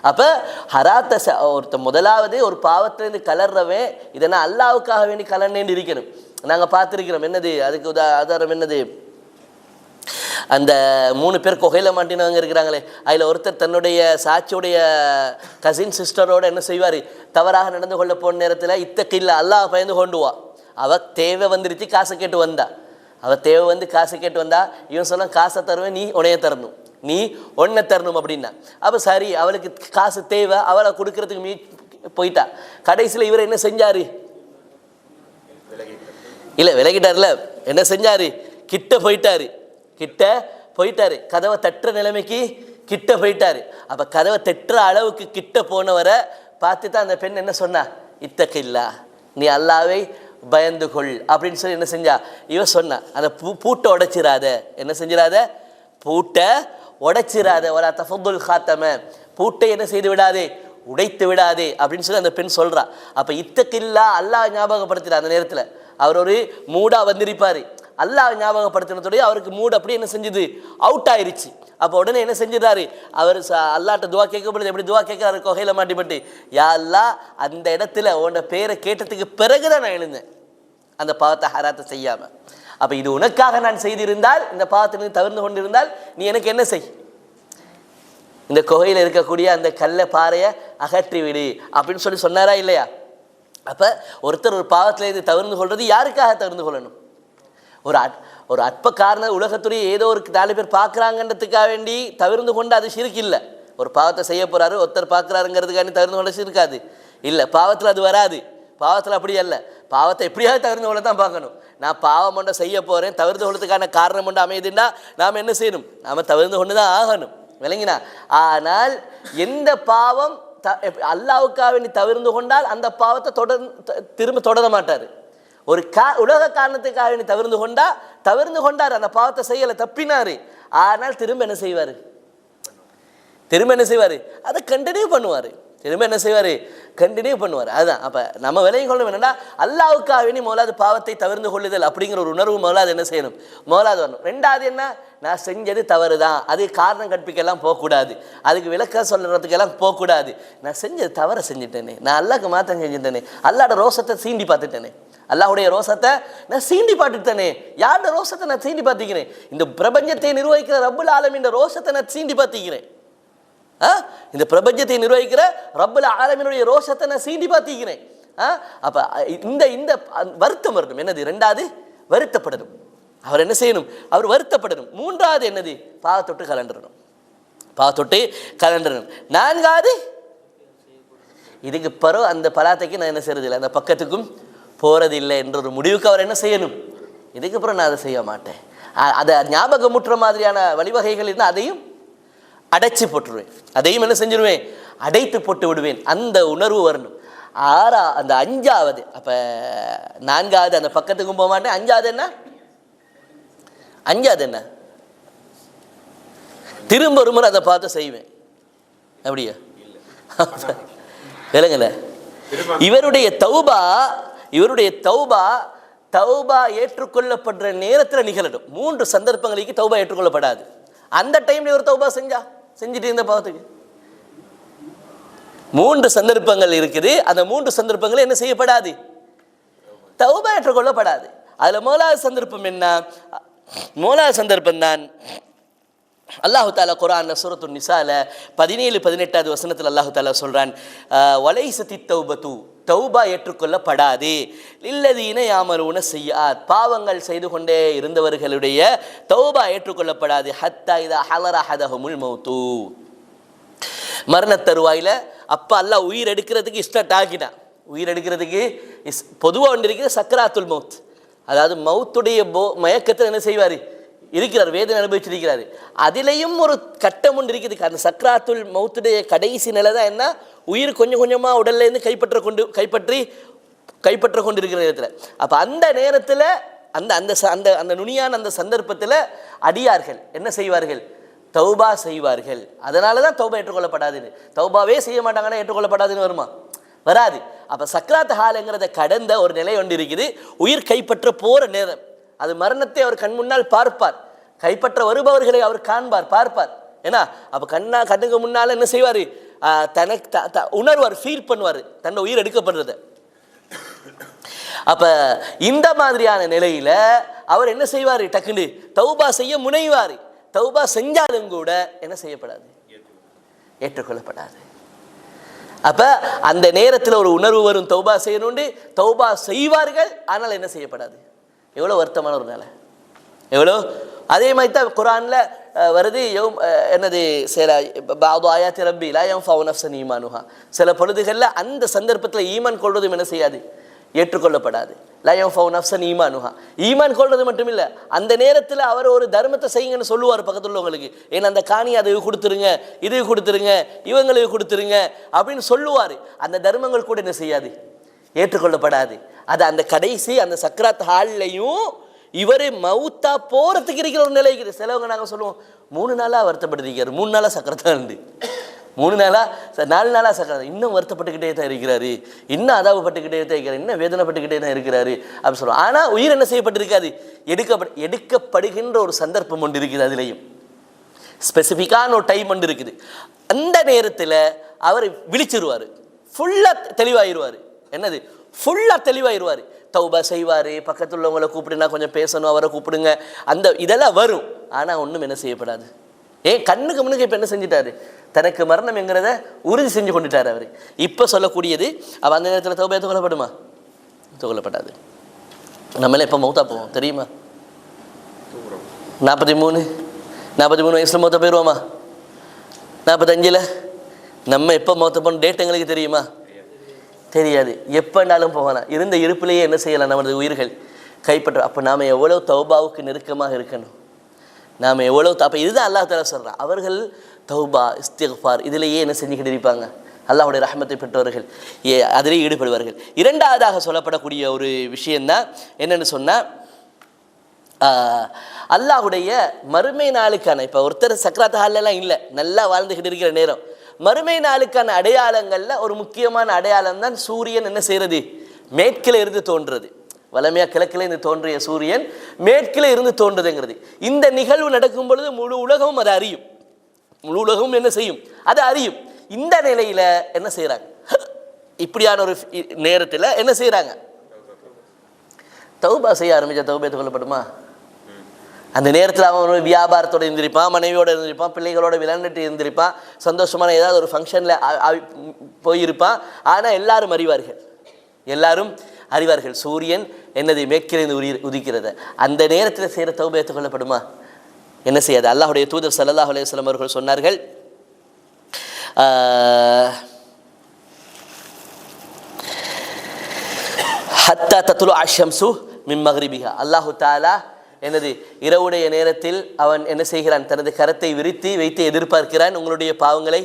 அப்போ ஹராத்தை ஒருத்தர் முதலாவது ஒரு பாவத்திலேருந்து கலர்றவன் இதை நான் அல்லாஹ்வுக்காக வேண்டி கலர்னேன்னு இருக்கணும். நாங்கள் பார்த்துருக்கிறோம். என்னது அதுக்கு ஆதாரம் என்னது, அந்த 3 பேர் குகையில் மாட்டினவங்க இருக்கிறாங்களே, அதில் ஒருத்தர் தன்னுடைய சாட்சியுடைய கசின் சிஸ்டரோடு என்ன செய்வார், தவறாக நடந்து கொள்ள போன நேரத்தில் இத்தக்கில்ல அல்லாஹ் பயந்து கொண்டுவா. அவள் தேவை வந்துருச்சு, காசை கேட்டு வந்தா, இவன் சொன்ன காசை தருவேன், நீ உனைய தரணும், நீ ஒன்றை தரணும் அப்படின்னா. அப்போ சரி, அவளுக்கு காசு தேவை, அவளை கொடுக்கறதுக்கு போயிட்டா. கடைசியில் இவர் என்ன செஞ்சார், இல்லை விலகிட்டார்ல, என்ன செஞ்சார், கிட்ட போயிட்டாரு, கதவை தட்டுற நிலைமைக்கு கிட்ட போயிட்டாரு. அப்போ கதவை தட்டுற அளவுக்கு கிட்ட போனவரை பார்த்து தான் அந்த பெண் என்ன சொன்னா, இத்தக்கில்லா, நீ அல்லாஹ்வை பயந்து கொள் அப்படின்னு சொல்லி என்ன செஞ்சா, இவ சொன்னா, அந்த பூட்டை உடைச்சிடாத, என்ன செஞ்சிடாத, பூட்டை உடைச்சிடாத, ஒரு தஃபதுல் காத்தம, பூட்டை என்ன செய்து விடாதே, உடைத்து விடாதே அப்படின்னு சொல்லி அந்த பெண் சொல்றா. அப்போ இத்தக்கில்லா அல்லாஹ் ஞாபகப்படுத்துறா. அந்த நேரத்தில் அவர் ஒரு மூடா வந்திருப்பார், அல்லாஹ் ஞாபகப்படுத்தினதோடய அவருக்கு மூடு அப்படி என்ன செஞ்சுது, அவுட் ஆயிருச்சு. அப்போ உடனே என்ன செஞ்சிடறாரு, அவர் அல்லாட்ட துவா கேட்கப்படுது. எப்படி துவா கேட்கிறாரு, கொகையில மாட்டிப்பட்டு, யா அல்லாஹ் அந்த இடத்துல உன்னோட பேரை கேட்டதுக்கு பிறகுதான் நான் எழுந்தேன், அந்த பாவத்தை ஹராத்தை செய்யாம. அப்ப இது உனக்காக நான் செய்திருந்தால், இந்த பாவத்திலிருந்து தவிர்த்து கொண்டிருந்தால் நீ எனக்கு என்ன செய், இந்த கொகையில் இருக்கக்கூடிய அந்த கல்லை பாறையை அகற்றி விடு அப்படின்னு சொல்லி சொன்னாரா இல்லையா? அப்ப ஒருத்தர் ஒரு பாவத்தில் இது தவிர்த்து கொள்றது யாருக்காக தவிர்த்து கொள்ளணும்? ஒரு அற்ப காரண உலகத்துடைய ஏதோ ஒரு 4 பேர் பார்க்குறாங்கன்றதுக்காக வேண்டி தவிர்த்து கொண்டு அது ஷிர்க் இல்லை. ஒரு பாவத்தை செய்ய போறாரு, ஒருத்தர் பார்க்குறாருங்கிறதுக்காண்டி தவிர்த்து கொண்டு ஷிர்க்காது இல்லை. பாவத்தில் அது வராது. பாவத்தில் அப்படி அல்ல. பாவத்தை எப்படியாவது தவிர்த்து கொள்ள தான் பார்க்கணும். நான் பாவம் ஒன்றை செய்ய போகிறேன், தவிர்த்து கொள்றதுக்கான காரணம் ஒன்று அமையுதுன்னா நாம் என்ன செய்யணும், நாம் தவிர்த்து கொண்டு தான் ஆகணும். விளங்கினா? ஆனால் எந்த பாவம் அல்லாவுக்காக வேண்டி தவிர்த்து கொண்டால் அந்த பாவத்தை திரும்ப தொடர மாட்டார். ஒரு உலக காரணத்துக்காக வேண்டி தவிர்த்து கொண்டார், அந்த பாவத்தை செய்யலை, தப்பினாரு. ஆனால் திரும்ப என்ன செய்வார், அதை கண்டினியூ பண்ணுவார். கண்டினியூ பண்ணுவார். அதுதான். அப்போ நம்ம விலையும் கொள்ள வேணும்னா அல்லாவுக்காக வேண்டி முதலாவது பாவத்தை தவிர்த்து கொள்ளுதல் அப்படிங்கிற ஒரு உணர்வு முதலாவது என்ன செய்யணும், முதலாவது வரணும். 2வது என்ன, நான் செஞ்சது தவறு தான், அது காரணம் கற்பிக்கெல்லாம் போகக்கூடாது, அதுக்கு விளக்க சொல்றதுக்கெல்லாம் போகக்கூடாது. நான் செஞ்சது தவறை செஞ்சுட்டேனே, நான் அல்லாஹ்க்கு மாற்றம் செஞ்சுட்டேனே, அல்லாஹ்வோட ரோசத்தை சீண்டி பார்த்துட்டேனே, அல்லாஹ்வுடைய ரோசத்தை நான் சீண்டி பார்த்துட்டேனே. யாரோட ரோசத்தை நான் சீண்டி பார்த்துக்கிறேன்? இந்த பிரபஞ்சத்தை நிர்வகிக்கிற ரப்புல் ஆலமீன் ரோசத்தை நான் சீண்டி பார்த்துக்கிறேன். இந்த பிரபஞ்சத்தை நிர்வகிக்கிற ரப்புல் ஆலமீனுடைய ரோஷத்தை நான் சீண்டி பார்த்திக்கிறேன். அப்ப இந்த வருத்தம் வரணும். என்னது? 2வது வருத்தப்படணும். அவர் என்ன செய்யணும், அவர் வருத்தப்படணும். 3வது என்னது, பாவத்தொட்டு கலண்டணும். 4வது இதுக்கு பிறகு அந்த பலாத்தைக்கு நான் என்ன செய்யறதில்லை, அந்த பக்கத்துக்கும் போறதில்லை என்ற ஒரு முடிவுக்கு அவர் என்ன செய்யணும், இதுக்கு அப்புறம் நான் அதை செய்ய மாட்டேன். அதை ஞாபகமுற்ற மாதிரியான வழிவகைகள் இருந்தால் அதையும் அடைச்சி போட்டுருவேன், அதையும் என்ன செஞ்சிருவேன், அடைத்து போட்டு விடுவேன். அந்த உணர்வு வரணும். அந்த 5வது, அப்ப 4வது அந்த பக்கத்துக்கும் போக மாட்டேன். 5வது என்ன, திரும்ப ஒரு முறை அதை பார்த்து செய்வேன். அப்படியா? விளங்கல? இவருடைய தௌபா ஏற்றுக்கொள்ளப்படுற நேரத்தில் நிகழட்டும். 3 சந்தர்ப்பங்களுக்கு தௌபா ஏற்றுக்கொள்ளப்படாது. அந்த டைம்ல ஒரு தௌபா செஞ்சுட்டு இருந்த பாவத்துக்கு 3 சந்தர்ப்பங்கள் இருக்குது. அந்த 3 சந்தர்ப்பங்கள் என்ன செய்யப்படாது, தௌபா ஏற்றுக்கொள்ளப்படாது. அதுல முதலாவது சந்தர்ப்பம் என்ன, முதலாவது சந்தர்ப்பம் தான் அல்லாஹு தாலா குர்ஆன்ல சூரத்துன் நிசால 17-18வது வசனத்தில் அல்லாஹு தாலா சொல்றான், வலைஸத்தி தௌபத்து, தௌபா ஏற்றுக்கொள்ளப்படாது, இல்லதீன யாமலூன ஸய்யிஆத், பாவங்கள் செய்து கொண்டே இருந்தவர்களுடைய தௌபா ஏற்றுக்கொள்ளப்படாது. ஹத்தா இதா ஹலர அஹதஹுமுல் மௌத்து, மரண தருவாயில அப்ப அல்லாஹ் உயிர் எடுக்கிறதுக்கு ஸ்டார்ட் ஆகிட்டான். உயிர் எடுக்கிறதுக்கு பொதுவாக ஒன்று இருக்கிற சக்கராத்துல் மௌத், அதாவது மௌத்துடைய மயக்கத்தில் என்ன செய்வார், இருக்கிறார், வேதனை அனுபவிச்சிருக்கிறாரு. அதிலையும் ஒரு கட்டம் ஒன்று இருக்குது. அந்த சக்ராத்துல் மௌத்துடைய கடைசி நிலை தான் என்ன, உயிர் கொஞ்சம் கொஞ்சமாக உடல்லேருந்து கைப்பற்ற கொண்டு இருக்கிற நேரத்தில். அப்போ அந்த நேரத்தில் அந்த அந்த அந்த நுனியான அந்த சந்தர்ப்பத்தில் அடியார்கள் என்ன செய்வார்கள், தௌபா செய்வார்கள். அதனால தான் தௌபா ஏற்றுக்கொள்ளப்படாதுன்னு, தௌபாவே செய்ய மாட்டாங்கன்னா ஏற்றுக்கொள்ளப்படாதுன்னு வருமா, வராது. அப்போ சக்ராத் ஹாலுங்கிறத கடந்த ஒரு நிலை ஒன்று இருக்குது. உயிர் கைப்பற்ற போகிற நேரம், அது மரணத்தை அவர் கண் முன்னால் பார்ப்பார், கைப்பற்ற வருபவர்களை அவர் பார்ப்பார். ஏன்னா அப்போ கண்ணுக்கு முன்னால் என்ன செய்வார், தனக்கு உணர்வார், ஃபீல் பண்ணுவார் தன்னை உயிர் எடுக்கப்படுறத. அப்போ இந்த மாதிரியான நிலையில் அவர் என்ன செய்வார், டக்குன்னு தௌபா செய்ய முனைவார். தௌபா செஞ்சாலும் கூட என்ன செய்யப்படாது, ஏற்றுக்கொள்ளப்படாது. அப்ப அந்த நேரத்தில் ஒரு உணர்வு வரும், தௌபா செய்யணுண்டு, தௌபா செய்வார்கள், ஆனால் என்ன செய்யப்படாது. எவ்வளோ வருத்தமான ஒரு நிலை, எவ்வளோ. அதே மாதிரி தான் குர்ஆன்ல வருது, என்னது ஆயாத்தி ரப்பி லா யன்ஃபஉ நஃப்ஸன் ஈமானுஹா, சில பொழுதுகளில் அந்த சந்தர்ப்பத்தில் ஈமான் கொள்வதும் என்ன செய்யாது, ஏற்றுக்கொள்ளப்படாது. லா யன்ஃபஉ நஃப்ஸன் ஈமானுஹா, ஈமான் கொள்வது மட்டும் இல்லை, அந்த நேரத்தில் அவர் ஒரு தர்மத்தை செய்யுங்கன்னு சொல்லுவார் பக்கத்தில் உள்ளவங்களுக்கு. ஏன்னா அந்த காணி அதை கொடுத்துருங்க, இது கொடுத்துருங்க, இவங்களுக்கு கொடுத்துருங்க அப்படின்னு சொல்லுவார். அந்த தர்மங்கள் கூட என்ன செய்யாது, ஏற்றுக்கொள்ளப்படாது. அது அந்த கடைசி அந்த சக்ராத் ஹால்லையும் இவர் மவுத்தா போறதுக்கு இருக்கிற ஒரு நிலை இருக்குது. சிலவங்க நாங்கள் சொல்லுவோம் 3 நாளாக வருத்தப்படுத்திருக்காரு, 3 நாளாக சக்கரத்தா உண்டு, 3 நாளாக 4 நாளாக சக்கராத், இன்னும் வருத்தப்பட்டுக்கிட்டே தான் இருக்கிறாரு, இன்னும் அதாவப்பட்டுக்கிட்டே தான் இருக்கிறார், இன்னும் வேதனைப்பட்டுக்கிட்டே தான் இருக்கிறாரு அப்படின்னு சொல்லுவோம். ஆனால் உயிர் என்ன செய்யப்பட்டிருக்காது, எடுக்கப்படுகின்ற ஒரு சந்தர்ப்பம் ஒன்று இருக்குது. அதுலேயும் ஸ்பெசிஃபிக்கான ஒரு டைம் ஒன்று இருக்குது. அந்த நேரத்தில் அவர் விழிச்சிருவார், ஃபுல்லாக தெளிவாகிடுவார். என்னது, ஃபுல்லாக தெளிவாகிடுவார். தௌபா செய்வார், பக்கத்தில் உள்ளவங்களை கூப்பிடுனா கொஞ்சம் பேசணும், அவரை கூப்பிடுங்க, அந்த இதெல்லாம் வரும். ஆனால் ஒன்றும் என்ன செய்யப்படாது. கண்ணுக்கு முன்னுக்கு இப்போ என்ன செஞ்சிட்டாரு, தனக்கு மரணம் என்கிறத உறுதி செஞ்சு கொண்டுட்டார் அவர். இப்போ சொல்லக்கூடியது அப்போ அந்த நேரத்தில் தௌபா ஏற்றுக்கொள்ளப்படுமா, ஏற்றுக்கொள்ளப்படாது. நம்மளே எப்போ மௌத்தா போவோம் தெரியுமா? 43 வயசில் மௌத்த போயிடுவோமா? 45 நம்ம எப்போ மௌத்த போன டேட் எங்களுக்கு தெரியுமா? தெரியாது. எப்போனாலும் போகலாம். இருந்த இருப்பிலேயே என்ன செய்யலாம், நமது உயிர்கள் கைப்பற்ற. அப்போ நாம் எவ்வளோ தௌபாவுக்கு நெருக்கமாக இருக்கணும், நாம் எவ்வளோ. அப்போ இதுதான் அல்லாஹ் தஆலா சொல்கிறான், அவர்கள் தௌபா இஸ்திக்ஃபார் இதிலேயே என்ன செஞ்சுக்கிட்டு இருப்பாங்க, அல்லாஹ்வுடைய ரஹ்மத்தை பெற்றவர்கள் அதிலே ஈடுபடுவார்கள். இரண்டாவதாக சொல்லப்படக்கூடிய ஒரு விஷயந்தான் என்னென்னு சொன்னால், அல்லாஹ்வுடைய மறுமை நாளுக்கான, இப்போ ஒருத்தர் சக்ராத் ஹாலெல்லாம் இல்லை, நல்லா வாழ்ந்துக்கிட்டு இருக்கிற நேரம், மறுமை நாளுக்கான அடையாளங்களில் ஒரு முக்கியமான அடையாளம் தான் சூரியன் என்ன செய்கிறது, மேற்கில் இருந்து தோன்றுறது. வளமையாக கிழக்கில் இருந்து தோன்றிய சூரியன் மேற்கில் இருந்து தோன்றுதுங்கிறது. இந்த நிகழ்வு நடக்கும் பொழுது முழு உலகமும் அதை அறியும், முழு உலகமும் என்ன செய்யும், அதை அறியும். இந்த நிலையில் என்ன செய்கிறாங்க, இப்படியான ஒரு நேரத்தில் என்ன செய்கிறாங்க, தௌபா செய்ய ஆரம்பித்தா தௌபா ஏற்றுக்கொள்ளப்படுமா? அந்த நேரத்தில் அவன் வியாபாரத்தோடு இருந்திருப்பான், மனைவியோடு இருந்திருப்பான், பிள்ளைகளோட விளையாண்டுட்டு இருந்திருப்பான், சந்தோஷமான ஏதாவது ஒரு ஃபங்க்ஷனில் போயிருப்பான். ஆனால் எல்லாரும் அறிவார்கள், எல்லாரும் அறிவார்கள் சூரியன் என்னது மேற்கிலிருந்து உதிக்கிறது. அந்த நேரத்தில் செய்கிற தௌபா ஏற்றுக்கொள்ளப்படுமா? என்ன செய்யாது. அல்லாஹ்வுடைய தூதர் ஸல்லல்லாஹு அலைஹி வஸல்லம் அவர்கள் சொன்னார்கள், ஹத்தா தத்லு அஷம்சு மின் மக்ரிபிஹா. அல்லாஹு தஆலா என்னது இரவுடைய நேரத்தில் அவன் என்ன செய்கிறான், தனது கரத்தை விரித்து வைத்து எதிர்பார்க்கிறான் உங்களுடைய பாவங்களை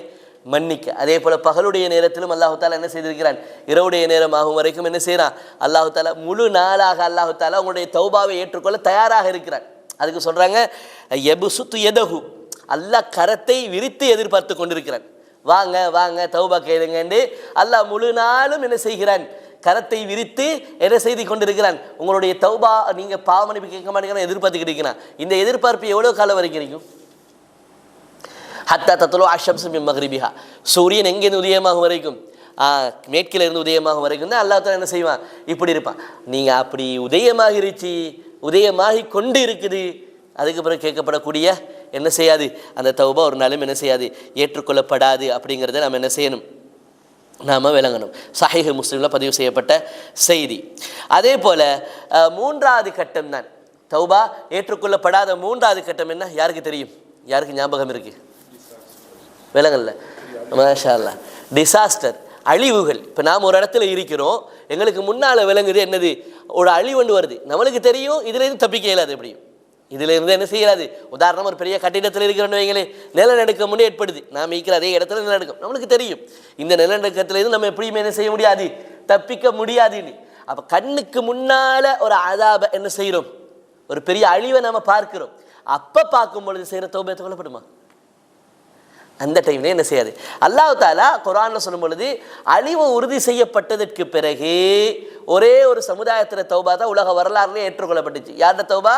மன்னிக்க. அதே போல் பகலுடைய நேரத்திலும் அல்லாஹு தாலா என்ன செய்திருக்கிறான், இரவுடைய நேரம் ஆகும் வரைக்கும் என்ன செய்கிறான் அல்லாஹு தாலா, முழு நாளாக அல்லாஹு தாலா உங்களுடைய தௌபாவை ஏற்றுக்கொள்ள தயாராக இருக்கிறான். அதுக்கு சொல்கிறாங்க யபுசுத்து யதஹு, அல்லாஹ் கரத்தை விரித்து எதிர்பார்த்து கொண்டிருக்கிறான். வாங்க வாங்க தௌபா கேளுங்கன்னு அல்லாஹ் முழு நாளும் என்ன செய்கிறான், கரத்தை விரித்து என்ன செய்து கொண்டிருக்கிறான், உங்களுடைய தௌபா நீங்கள் பாவ மன்னிப்பு கேட்க மாட்டேங்கிறான் எதிர்பார்த்துக்கிட்டு இருக்கிறான். இந்த எதிர்பார்ப்பு எவ்வளோ காலம் வரைக்கும் இருக்கும்? ஹத்தா தத்லு அஷம்சு மின் மக்ரிபிஹா, சூரியன் எங்கேருந்து உதயமாகும் வரைக்கும், மேற்கில் இருந்து உதயமாகும் வரைக்கும் தான் அல்லாஹ் தஆலா என்ன செய்வான், இப்படி இருப்பான். நீங்கள் அப்படி உதயமாகிருச்சு, உதயமாகி கொண்டு இருக்குது, அதுக்கு பிறகு கேட்கப்படக்கூடிய என்ன செய்யாது, அந்த தௌபா ஒரு நாளும் என்ன செய்யாது, ஏற்றுக்கொள்ளப்படாது. அப்படிங்கிறத நாம் என்ன செய்யணும், நாம் விளங்கணும். சஹீஹ் முஸ்லிமில் பதிவு செய்யப்பட்ட செய்தி. அதே போல் 3வது கட்டம் தான் தௌபா ஏற்றுக்கொள்ளப்படாத 3வது கட்டம் என்ன, யாருக்கு தெரியும், யாருக்கு ஞாபகம் இருக்குது? விலங்கல்ல, மாஷா அல்லாஹ், டிசாஸ்டர், அழிவுகள். இப்போ நாம் ஒரு இடத்துல இருக்கிறோம், எங்களுக்கு முன்னால் விளங்குது என்னது, ஒரு அழிவுண்டு வருது, நம்மளுக்கு தெரியும் இதுலேருந்து தப்பிக்க இயலாது. எப்படியும் இதிலிருந்து என்ன செய்யலாது. உதாரணம், ஒரு பெரிய கட்டிடத்தில் இருக்கிறோன்னு வைங்களே, நிலநடுக்கம் ஒன்று ஏற்படுது, நாம் இருக்கிற அதே இடத்துல நிலநடுக்கம், நம்மளுக்கு தெரியும் இந்த நிலநடுக்கத்திலேருந்து நம்ம எப்படியுமே என்ன செய்ய முடியாது, தப்பிக்க முடியாதுன்னு. அப்போ கண்ணுக்கு முன்னால் ஒரு அதாப என்ன செய்கிறோம், ஒரு பெரிய அழிவை நம்ம பார்க்கிறோம். அப்போ பார்க்கும் பொழுது செய்கிற தௌபா ஏற்றுக்கொள்ளப்படுமா? அந்த டைம்ல என்ன செய்யாது. அல்லாஹ் தஆலா குர்ஆனில் சொல்லும் பொழுது, அழிவு உறுதி செய்யப்பட்டதற்கு பிறகு ஒரே ஒரு சமுதாயத்தில் தௌபா தான் உலக வரலாறுலேயே ஏற்றுக்கொள்ளப்பட்டுச்சு. யாரோட தௌபா?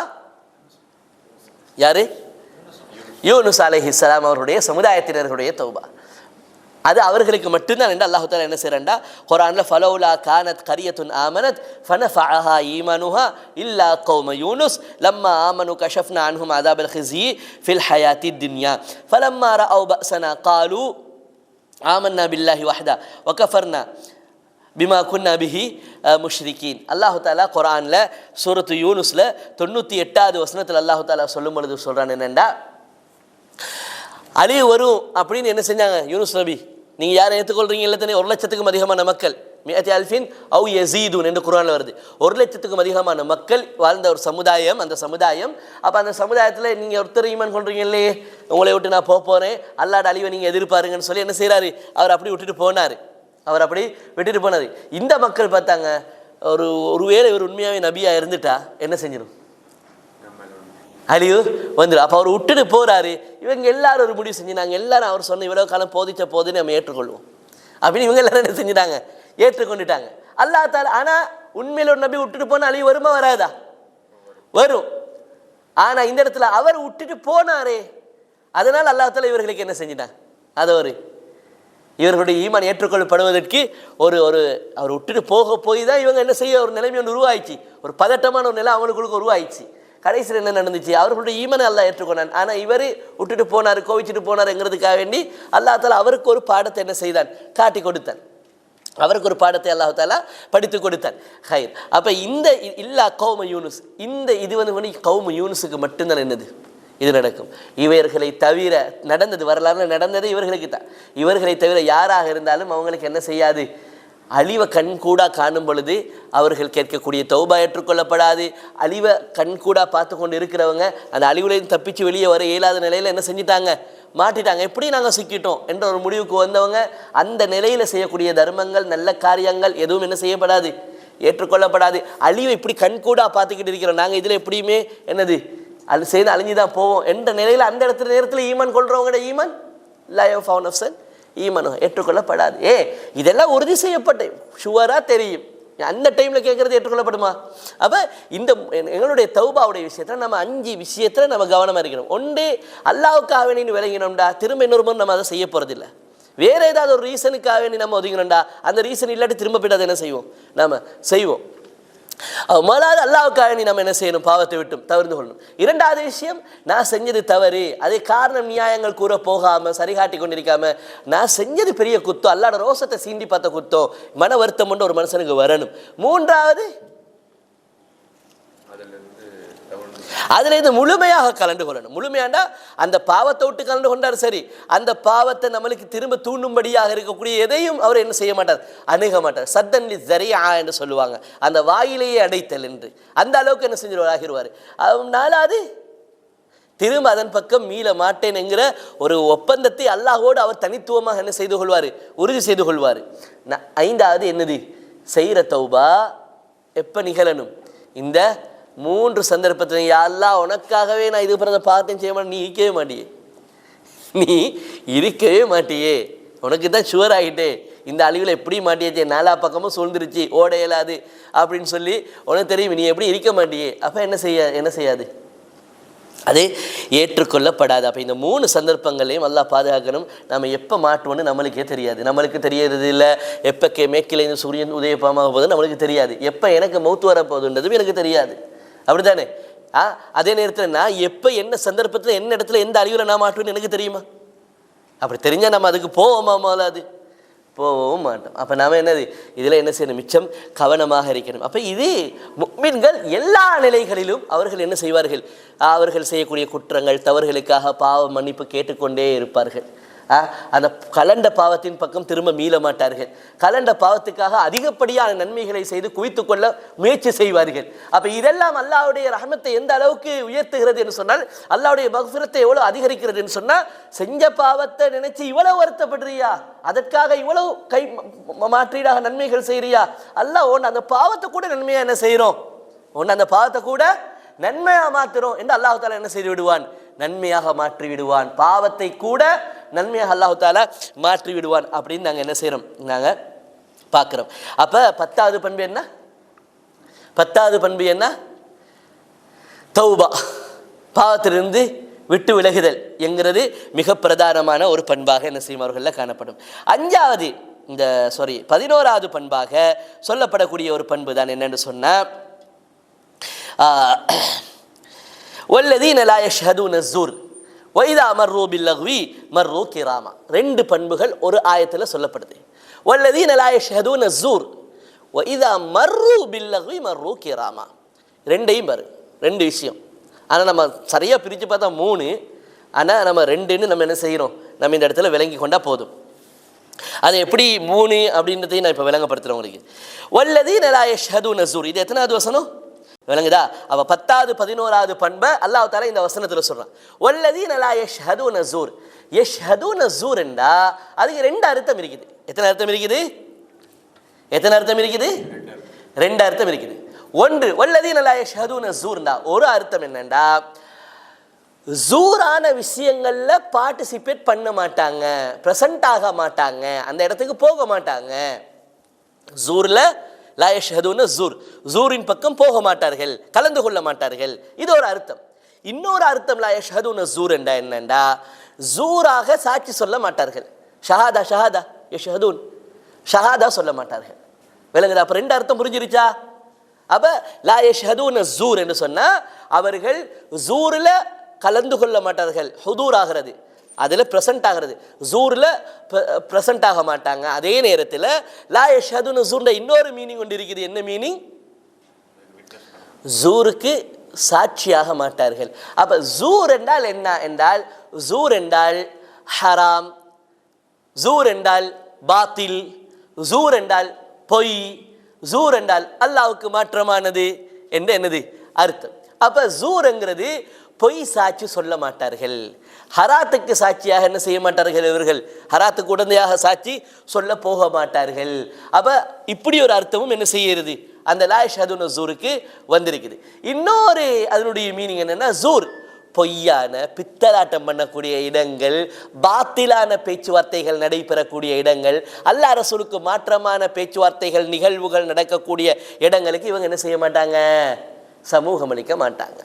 யாரு? யூனுஸ் அலைஹிஸ்ஸலாம் அவருடைய சமுதாயத்தினர்களுடைய தௌபா. அது அவர்களுக்கு மட்டும்தான் என்று அல்லாஹ் தஆலா என்ன செய்றான்டா குர்ஆனில், ஃபலௌலா கானத் கரியத்துன் ஆமனத் ஃபனஃபஅஹா ஈமானுஹா இல்லா கௌம யூனுஸ் லம்மா ஆமனு கஷஃப்னா அன்ஹும் அஸாபல் ஹிஸி ஃபில் ஹயாத்தித் துன்யா ஃபலம்மா ரஅவ் பஅஸனா காலு ஆமன்னா பில்லாஹி வஹ்தா வகஃபர்னா பிமா குன்னா பிஹி முஷ்ரிகீன். அல்லாஹு தாலா குர்ஆனில் சூரத்து யூனுஸில் 98வது வசனத்தில் அல்லாஹு தாலா சொல்லும் பொழுது சொல்கிறான் என்னென்னா, அழிவு வரும் அப்படின்னு என்ன செஞ்சாங்க யூனுஸ் நபி, நீங்கள் யாரை ஏற்றுக்கொள்கிறீங்க இல்லை தானே, 1,00,000க்கும் அதிகமான மக்கள், மிஅத்தி அல்ஃபின் அவு யஸீதுன் என்று குர்ஆனில் வருது, 1,00,000க்கும் அதிகமான மக்கள் வாழ்ந்த ஒரு சமுதாயம். அந்த சமுதாயம், அப்போ அந்த சமுதாயத்தில் நீங்கள் ஒருத்தர் ஈமான் கொள்றீங்க இல்லையே, உங்களை விட்டு நான் போகிறேன், அல்லாஹ்வுடைய அழிவை நீங்கள் எதிர்பாருங்கன்னு சொல்லி என்ன செய்கிறாரு, அவர் அப்படி விட்டுட்டு போனார். இந்த மக்கள் பார்த்தாங்க, ஒருவேளை இவர் உண்மையாகவே நபியாக இருந்துட்டா என்ன செஞ்சிடும், அழிவு வந்துடும். அப்போ அவர் விட்டுட்டு போகிறாரு. இவங்க எல்லாரும் ஒரு முடிவு செஞ்சு நாங்கள் எல்லாரும் அவர் சொன்ன இவ்வளோ காலம் போதிச்ச போதுன்னு நம்ம ஏற்றுக்கொள்வோம் அப்படின்னு இவங்க எல்லாரும் என்ன செஞ்சுட்டாங்க, ஏற்றுக்கொண்டுட்டாங்க. அல்லாஹ் தஆலா ஆனால் உண்மையில் ஒரு நபி விட்டுட்டு போனால் அழிவு வருமா வராதா? வரும். ஆனால் இந்த இடத்துல அவர் விட்டுட்டு போனாரே, அதனால் அல்லாஹ் தஆலா இவர்களுக்கு என்ன செஞ்சிட்டாங்க, அதை ஒரு இவர்களுடைய ஈமான் ஏற்றுக்கொள்ளப்படுவதற்கு ஒரு ஒரு அவர் விட்டுட்டு போய் தான் இவங்க என்ன செய்ய ஒரு நிலைமை ஒன்று உருவாயிடுச்சு. ஒரு பதட்டமான ஒரு நிலை அவங்களுக்குள்ள உருவாயிடுச்சு. கடைசியில் என்ன நடந்துச்சு, அவர்களுடைய ஈமானை அல்லாஹ் ஏற்றுக்கொண்டான். ஆனால் இவர் விட்டுட்டு போனார், கோவிச்சுட்டு போனாருங்கிறதுக்காக வேண்டி அல்லாஹ் தஆலா அவருக்கு ஒரு பாடத்தை என்ன செய்தான், காட்டி கொடுத்தான். அவருக்கு ஒரு பாடத்தை அல்லாஹ் தஆலா படித்து கொடுத்தான். ஹைர். அப்போ இந்த இல்லா கௌம யூனுஸ், இந்த இது வந்து கௌம யூனுஸுக்கு மட்டும்தான் என்னது இது நடக்கும். இவர்களை தவிர நடந்தது, வரலாறு நடந்தது இவர்களுக்கு தான். இவர்களை தவிர யாராக இருந்தாலும் அவங்களுக்கு என்ன செய்யாது, அழிவை கண்கூடா காணும் பொழுது அவர்கள் கேட்கக்கூடிய தௌபா ஏற்றுக்கொள்ளப்படாது. அழிவை கண்கூடா பார்த்து கொண்டு இருக்கிறவங்க அந்த அழிவுலையும் தப்பிச்சு வெளியே வர இயலாத நிலையில் என்ன செஞ்சிட்டாங்க, மாட்டிட்டாங்க. எப்படி நாங்கள் சிக்கிட்டோம் என்ற ஒரு முடிவுக்கு வந்தவங்க அந்த நிலையில் செய்யக்கூடிய தர்மங்கள் நல்ல காரியங்கள் எதுவும் என்ன செய்யப்படாது, ஏற்றுக்கொள்ளப்படாது. அழிவை இப்படி கண்கூடா பார்த்துக்கிட்டு இருக்கிறோம் நாங்கள், இதில் எப்படியுமே என்னது அது செய்து அழிஞ்சு தான் போவோம் என்ற நிலையில் அந்த இடத்துல நேரத்தில் ஈமான் கொள்றவங்களோட ஈமான் லைஃப் ஆஃப் நஃப்ஸன் ஈமானும் ஏற்றுக்கொள்ளப்படாது. இதெல்லாம் உறுதி செய்யப்பட்ட ஷுவராக தெரியும். அந்த டைமில் கேட்குறது ஏற்றுக்கொள்ளப்படுமா? அப்போ இந்த எங்களுடைய தௌபாவுடைய விஷயத்தில் நம்ம 5 விஷயத்தில் நம்ம கவனமாக இருக்கணும். ஒன்று, அல்லாஹ்வுக்காக வேண்டி விளங்கினோம்டா திரும்ப இன்னொரு முறை நம்ம அதை செய்ய போகிறதில்லை. வேறு ஏதாவது ஒரு ரீசனுக்காக வேண்டி நம்ம ஒதுங்கினோம்டா அந்த ரீசன் இல்லாட்டி திரும்ப போய்ட்டு அதை என்ன செய்வோம், நம்ம செய்வோம். முதலாவது அல்லாஹ்வுக்காக நீ நம்ம என்ன செய்யணும், பாவத்தை விட்டும் தவிர்த்து கொள்ளணும். இரண்டாவது விஷயம், நான் செஞ்சது தவறு, அதே காரணம் நியாயங்கள் கூற போகாமல் சரிகாட்டி கொண்டிருக்காம நான் செஞ்சது பெரிய குத்தோ, அல்லாஹ்வோட ரோசத்தை சீண்டி பார்த்த குத்தோ, மன வருத்தம் கொண்டு ஒரு மனுஷனுக்கு வரணும். மூன்றாவது, அதுல இது முழுமையாக கலந்து கொள்ளணும். முழுமையாண்டா அந்த பாவத்தை விட்டு கலந்து கொண்டார் சரி, அந்த பாவத்தை நம்மளுக்கு திரும்ப தூண்டும்படியாக இருக்கக்கூடிய எதையும் அவர் என்ன செய்ய மாட்டார், அணுக மாட்டார். சத்தன்லி ஜரியா என்று சொல்லுவாங்க, அந்த வாயிலேயே அடைத்தல் என்று, அந்த அளவுக்கு என்ன செஞ்சிருவார், ஆகிடுவார். நாலாவது, திரும்ப அதன் பக்கம் மீள மாட்டேன் என்கிற ஒரு ஒப்பந்தத்தை அல்லாஹோடு அவர் தனித்துவமாக என்ன செய்து கொள்வார், உறுதி செய்து கொள்வார். ஐந்தாவது என்னது, செய்கிற தௌபா எப்போ நிகழணும், இந்த 3 சந்தர்ப்பத்தில். யா அல்லாஹ் உனக்காகவே நான் இது பிறந்த பார்த்தேன் செய்ய மாட்டேன், நீ இருக்கவே மாட்டியே, நீ இருக்கவே மாட்டியே, உனக்கு தான் ஷுவர் ஆகிட்டே, இந்த அழிவில் எப்படி மாட்டியாச்சே, 4 பக்கமும் சூழ்ந்துருச்சு, ஓட இயலாது அப்படின்னு சொல்லி உனக்கு தெரியும், நீ எப்படி இருக்க மாட்டியே. அப்போ என்ன செய்யாது, அது ஏற்றுக்கொள்ளப்படாது. அப்போ இந்த 3 சந்தர்ப்பங்களையும் அல்லாஹ் பாதுகாக்கணும். நம்ம எப்போ மாட்டுவோன்னு நம்மளுக்கே தெரியாது, நம்மளுக்கு தெரியறது இல்லை. எப்போ மேற்கிலேருந்து சூரியன் உதயபமாக போகுது நம்மளுக்கு தெரியாது, எப்போ எனக்கு மௌத்து வரப்போகுதுன்றதும் எனக்கு தெரியாது. அப்படி தானே? அதே நேரத்தில் நான் எப்போ என்ன சந்தர்ப்பத்தில் என்ன இடத்துல எந்த அழிவில் நான் மாட்டுவேன்னு எனக்கு தெரியுமா? அப்படி தெரிஞ்சால் நம்ம அதுக்கு போவோமா? முதலாவது போகவும் மாட்டோம். அப்போ நாம் என்னது இதில் என்ன செய்யணும், மிச்சம் கவனமாக இருக்கணும். அப்போ இது முஃமின்கள் எல்லா நிலைகளிலும் அவர்கள் என்ன செய்வார்கள், அவர்கள் செய்யக்கூடிய குற்றங்கள் தவறுகளுக்காக பாவ மன்னிப்பு கேட்டுக்கொண்டே இருப்பார்கள். அந்த கலண்ட பாவத்தின் பக்கம் திரும்ப மீள மாட்டார்கள். கலண்ட பாவத்துக்காக அதிகப்படியான நன்மைகளை செய்து குவித்து கொள்ள முயற்சி செய்வார்கள். அப்போ இதெல்லாம் அல்லாஹ்வுடைய ரஹமத்தை எந்த அளவுக்கு உயர்த்துகிறது என்று சொன்னால், அல்லாஹ்வுடைய மக்ஃபிரத்தை எவ்வளோ அதிகரிக்கிறது என்று சொன்னால், செஞ்ச பாவத்தை நினைச்சு இவ்வளவு வருத்தப்படுறியா, அதற்காக இவ்வளவு கை மாற்றீடாக நன்மைகள் செய்கிறியா, அல்லாஹ் ஒன்று அந்த பாவத்தை கூட நன்மையாக என்ன செய்கிறோம், ஒன்று அந்த பாவத்தை கூட நன்மையாக மாற்றுறோம் என்று அல்லாஹ் தாலா என்ன செய்து விடுவான், நன்மையாக மாற்றி விடுவான். பாவத்தை கூட நன்மையாக அல்லாஹ் தாலா மாற்றி விடுவான் அப்படின்னு நாங்கள் என்ன செய்கிறோம், நாங்கள் பார்க்குறோம். அப்போ 10வது பண்பு என்ன, 10வது பண்பு என்ன, தௌபா, பாவத்திலிருந்து விட்டு விலகுதல் என்கிறது மிக பிரதானமான ஒரு பண்பாக என்ன செய்யும் அவர்களில் காணப்படும். 11வது பண்பாக சொல்லப்படக்கூடிய ஒரு பண்பு தான் என்னென்னு சொன்னால், வல்லதீன லா யஷ்ஹதூன ஸூர் வைதா மர்ரூ பில்லக்வி மர்ரூ கிராமா. 2 பண்புகள் ஒரு ஆயத்தில் சொல்லப்படுது. வல்லதீன லா யஷ்ஹதூன ஸூர் வைதா மர்ரூ பில்லக்வி மர்ரூ கிராமா. 2ஐயும் பாரு, 2 விஷயம். ஆனால் நம்ம சரியாக பிரித்து பார்த்தா 3, ஆனால் நம்ம 2ன்னு நம்ம என்ன செய்கிறோம், நம்ம இந்த இடத்துல விளங்கி கொண்டால் போதும். அது எப்படி 3 அப்படின்றதையும் நான் இப்போ விளங்கப்படுத்துகிறேன் உங்களுக்கு. வல்லதீன லா யஷ்ஹதூன ஸூர், இது எத்தனாவது வசனம் விளங்குதா? அவ 10வது 11வது பண்பை அல்லாஹ் தஆலா இந்த வசனத்தில் சொல்றான். வல்லதீன லா யஷ்ஹதூன ஸூர். யஷ்ஹதூன ஸூர் என்றா அதுக்கு 2 அர்த்தம் இருக்குது. எத்தனை அர்த்தம் இருக்குது? 2 அர்த்தம் இருக்குது. ஒன்று, வல்லதீன லா யஷ்ஹதூன ஸூர்னா ஒரு அர்த்தம் என்னண்டா, ஜூரான விஷயங்கள்ல பார்ட்டிசிபேட் பண்ண மாட்டாங்க, பிரசன்ட் ஆக மாட்டாங்க, அந்த இடத்துக்கு போக மாட்டாங்க. ஜூர்ல லா யஷ்ஹதுன ஜூர், ஜூரின் பக்கம் போக மாட்டார்கள், கலந்து கொள்ள மாட்டார்கள். இது ஒரு அர்த்தம். இன்னொரு அர்த்தம் லா யஷ்ஹதுன ஜூர் என்றா என்னண்டா, ஜூராக சாட்சி சொல்ல மாட்டார்கள். ஷஹாதா ஷஹாதா யஷ்ஹதுன், ஷஹாதா சொல்ல மாட்டார்கள். விளங்குதா? அப்ப ரெண்டு அர்த்தம் புரிஞ்சிருச்சா? அப்ப லா யஷ்ஹதுன ஜூர் என்று சொன்னா அவர்கள் ஜூர்ல கலந்து கொள்ள மாட்டார்கள், ஹுதூர் ஆகிறது, அதில் ப்ரெசன்ட் ஆகிறது. ஜூரில் ப்ரெசன்ட் ஆக மாட்டாங்க. அதே நேரத்தில் லா யஷ்ஹதுன ஜூர்ன்ற இன்னொரு மீனிங் கொண்டு இருக்குது. என்ன மீனிங்? ஜூருக்கு சாட்சியாக மாட்டார்கள். அப்போ ஜூர் என்றால் என்ன என்றால், ஜூர் என்றால் ஹராம், ஜூர் என்றால் பாத்தில், ஜூர் என்றால் பொய், ஜூர் என்றால் அல்லாஹ்வுக்கு மாற்றமானது என்று என்னது அர்த்தம். அப்போ ஜூர்ங்கிறது பொய் சாட்சி சொல்ல மாட்டார்கள். ஹராத்துக்கு சாட்சியாக என்ன செய்ய மாட்டார்கள் இவர்கள்? ஹராத்துக்கு உடந்தையாக சாட்சி சொல்ல போக மாட்டார்கள். அப்ப இப்படி ஒரு அர்த்தமும் என்ன செய்யறது அந்த லா யஷ்ஹதுன ஜூருக்கு வந்திருக்குது. இன்னொரு அதனுடைய மீனிங் என்னன்னா, ஜூர் பொய்யான பித்தலாட்டம் பண்ணக்கூடிய இடங்கள், பாத்திலான பேச்சுவார்த்தைகள் நடைபெறக்கூடிய இடங்கள், அல்லாஹ் ரசூலுக்கு மாற்றமான பேச்சுவார்த்தைகள் நிகழ்வுகள் நடக்கக்கூடிய இடங்களுக்கு இவங்க என்ன செய்ய மாட்டாங்க? சமூகம் அளிக்க மாட்டாங்க.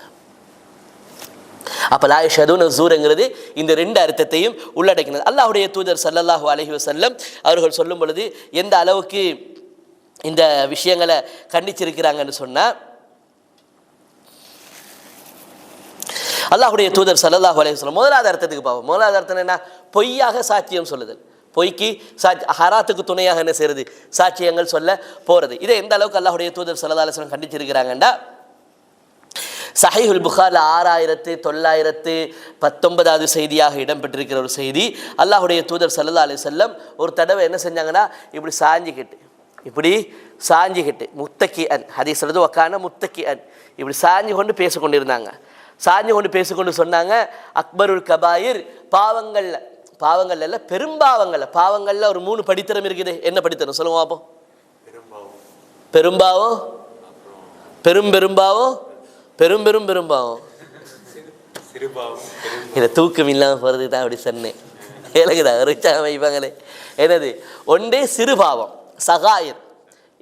அப்ப லா யஷ்ஹதுன ஜூர்ங்கிறது இந்த ரெண்டு அர்த்தத்தையும் உள்ளடக்கினது. அல்லாஹ்வுடைய தூதர் ஸல்லல்லாஹு அலைஹி வஸல்லம் அவர்கள் சொல்லும் பொழுது எந்த அளவுக்கு இந்த விஷயங்களை கண்டிச்சிருக்கிறாங்கன்னு சொன்னா, அல்லாஹ்வுடைய தூதர் ஸல்லல்லாஹு அலைஹி வஸல்லம் முதலாவது அர்த்தத்துக்கு பார்ப்போம். முதலாவது அர்த்தம் என்ன? பொய்யாக சாட்சியம் சொல்லுதல், பொய்க்கு ஹராத்துக்கு துணையாக என்ன செய்யறது? சாட்சியங்கள் சொல்ல போறது. இதை எந்த அளவுக்கு அல்லாஹ்வுடைய தூதர் ஸல்லல்லாஹு அலைஹி வஸல்லம் கண்டிச்சிருக்கிறாங்கண்டா, சஹீஹுல் புகாரில் 6919வது செய்தியாக இடம்பெற்றிருக்கிற ஒரு செய்தி. அல்லாஹ்வுடைய தூதர் ஸல்லல்லாஹு அலைஹி வஸல்லம் ஒரு தடவை என்ன செஞ்சாங்கன்னா, இப்படி சாஞ்சிக்கிட்டு முத்தக்கி அன், ஹதீஸ் சொல்றது வக்கான முத்தக்கி அன், இப்படி சாஞ்சி கொண்டு பேசிக்கொண்டிருந்தாங்க. சாஞ்சி கொண்டு பேசிக்கொண்டு சொன்னாங்க, அக்பருல் கபாயிர், பாவங்கள்ல இல்ல பாவங்கள்ல ஒரு 3 படித்தரம் இருக்குது. என்ன படித்தரம் சொல்லுங்க பாப்போம்? பெரும்பாவம், பெரும்பாவம், பெரும்பாவம், இதை தூக்கம் இல்லாமல் போகிறது தான் அப்படி சொன்னேன். எனக்குதா ரிச்சாக வைப்பாங்களே. என்னது? ஒன்றே சிறுபாவம் சகாயிர்,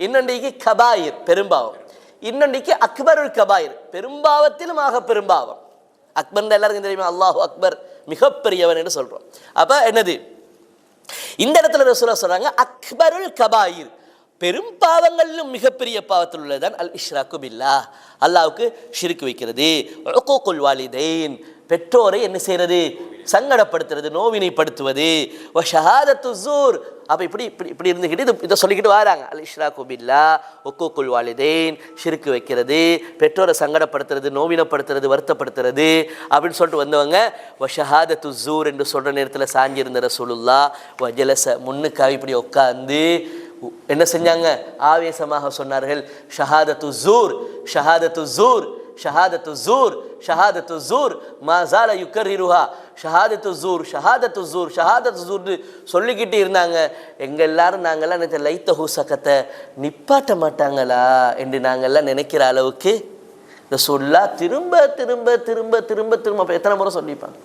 இன்னொன்றைக்கு கபாயிர் பெரும்பாவம், இன்னொன்றைக்கு அக்பருல் கபாயிர் பெரும்பாவத்திலும் ஆக பெரும்பாவம். அக்பர் எல்லாருக்கும் தெரியுமா? அல்லாஹு அக்பர், மிகப்பெரியவன் என்று சொல்றோம். அப்ப என்னது இந்த இடத்துல ரசூலுல்லாஹ் சொல்றாங்க, அக்பருல் கபாயிர், பெரும் பாவங்களிலும் மிகப்பெரிய பாவத்தில் உள்ளதுதான் அல் இஷ்ராக்கு பில்லாஹ், அல்லாஹ்வுக்கு ஷிர்க் வைக்கிறது. உக்கூக்குல் வாலிதைன், பெற்றோரை என்ன செய்யறது? சங்கடப்படுத்துறது, நோவினைப்படுத்துவது. வ ஷஹாதத்து ஸூர், அப்ப இப்படி இருந்துக்கிட்டு இதை சொல்லிக்கிட்டு வராங்க. அல் இஷ்ராக்கு பில்லாஹ், உக்கூக்குல் வாலிதைன், ஷிர்க் வைக்கிறது, பெற்றோரை சங்கடப்படுத்துறது, நோவினப்படுத்துறது, வருத்தப்படுத்துறது அப்படின்னு சொல்லிட்டு வந்தவங்க வ ஷஹாதத்து ஸூர் என்று சொல்ற நேரத்தில் சாஞ்சிருந்த ரசூலுல்லாஹ் வ ஜலஸ, முன்னுக்காக இப்படி உட்கார்ந்து என்ன செஞ்சாங்க? ஆவேசமாக சொன்னார்கள், ஷஹாதத்து ஸூர், ஷஹாதத்து ஸூர், ஷஹாதத்து ஸூர், ஷஹாதத்து ஸூர், மா ஸால யுக்கர்ரிருஹா, ஷஹாதத்து ஸூர், ஷஹாதத்து ஸூர், ஷஹாதத்து ஸூர் சொல்லிக்கிட்டு இருந்தாங்க. எங்க எல்லாரும் நாங்கெல்லாம் நினைச்ச லைத்தஹு சகத்தை, நிப்பாட்ட மாட்டாங்களா என்று நாங்கெல்லாம் நினைக்கிற அளவுக்கு ரசூலுல்லாஹ் திரும்ப திரும்ப திரும்ப திரும்ப திரும்ப எத்தனை முறை சொல்லிப்பாங்க?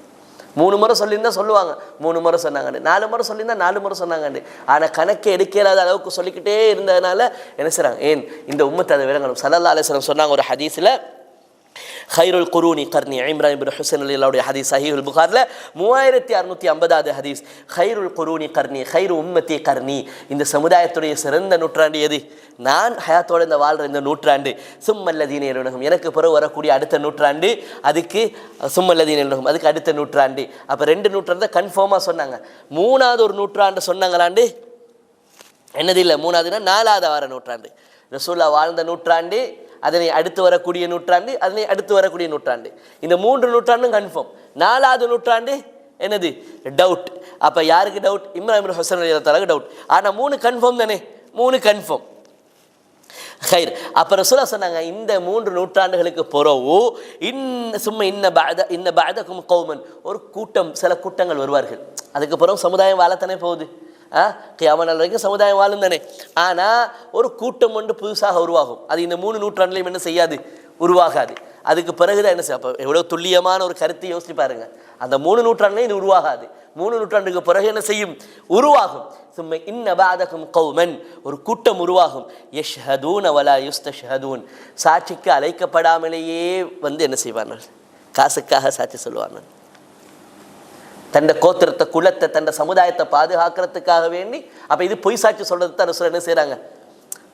3 முறை சொல்லியிருந்தா சொல்லுவாங்க, 3 முறை சொன்னாங்கண்டு, 4 முறை சொல்லியிருந்தா 4 முறை சொன்னாங்கண்டு. ஆனால் கணக்கை எடுக்காத அளவுக்கு சொல்லிக்கிட்டே இருந்ததுனால என்ன செய்றாங்க? ஏன் இந்த உம்மத்தை அதை விளங்கணும். ஸல்லல்லாஹு அலைஹி வஸல்லம் சொன்னாங்க ஒரு ஹதீஸில், ஹைருல் குரூனி கர்னி, இம்ரான் இப்னு ஹுசைன் ரலியல்லாஹு ஹதீஸ் சஹீஹுல் புகாரில் 3650வது ஹதீஸ், ஹைருல் குரூனி கர்னி, ஹைரு உம்மத்தி கர்னி, இந்த சமுதாயத்துடைய சிறந்த நூற்றாண்டு எது? நான் ஹயாத்தோடு இந்த வாழ்கிற இந்த நூற்றாண்டு. சும்மல்லதீன யலுனஹும், எனக்கு பிறகு வரக்கூடிய அடுத்த நூற்றாண்டு, அதுக்கு சும்மல்லதீன யலுனஹும், அதுக்கு அடுத்த நூற்றாண்டு. அப்போ 2 நூற்றாண்டு தான் கன்ஃபார்மாக சொன்னாங்க. 3வது ஒரு நூற்றாண்டு சொன்னாங்களாண்டு என்னது? இல்லை, 3வதுனா 4வது வார நூற்றாண்டு, ரசூலுல்லாஹ் வாழ்ந்த நூற்றாண்டு, அதனை அடுத்து வரக்கூடிய நூற்றாண்டு, அதனை அடுத்து வரக்கூடிய நூற்றாண்டு. இந்த 3 நூற்றாண்டும் கன்ஃபார்ம். 4வது நூற்றாண்டு என்னது? டவுட். அப்போ யாருக்கு டவுட்? இம்ரான் இப்னு ஹுசைன் ரலியல்லாஹு டவுட். ஆனால் 3 கன்ஃபார்ம் தானே? 3 கன்ஃபார்ம். ஹைர். அப்போ ரசூலுல்லாஹ் சொன்னாங்க, இந்த 3 நூற்றாண்டுகளுக்கு பிறகு இன்ன பஅதகும் கௌமன், ஒரு கூட்டம், சில கூட்டங்கள் வருவார்கள். அதுக்கு பிறகு சமுதாயம் வாழத்தானே போகுது. கியாமத் நாள் வரைக்கும் சமுதாயம் வாழும் தானே. ஆனால் ஒரு கூட்டம் ஒன்று புதுசாக உருவாகும். அது இந்த 3 நூற்றாண்டுலையும் என்ன செய்யாது? உருவாகாது. அதுக்கு பிறகுதான் என்ன செய்ய. அப்போ எவ்வளோ துல்லியமான ஒரு கருத்தை யோசிச்சு பாருங்க. அந்த 3 நூற்றாண்டுலேயும் இது உருவாகாது. 3 நூற்றாண்டுக்கு பிறகு என்ன செய்யும், உருவாகும். சும்ம இன்ன பஅதகும் கௌமன், ஒரு கூட்டம் உருவாகும். யஷ்ஹதூன வலா யுஸ்தஷ்ஹதூன், சாட்சிக்கு அழைக்கப்படாமலேயே வந்து என்ன செய்வார்கள், காசுக்காக சாட்சி சொல்லுவார்கள். தண்ட கோத்திரத்தை, குலத்தை, தண்ட சமுதாயத்தை பாதுகாக்கிறதுக்காக வேண்டி. அப்போ இது பொய் சாட்சி சொல்றது தான் ரசூல் என்ன செய்கிறாங்க,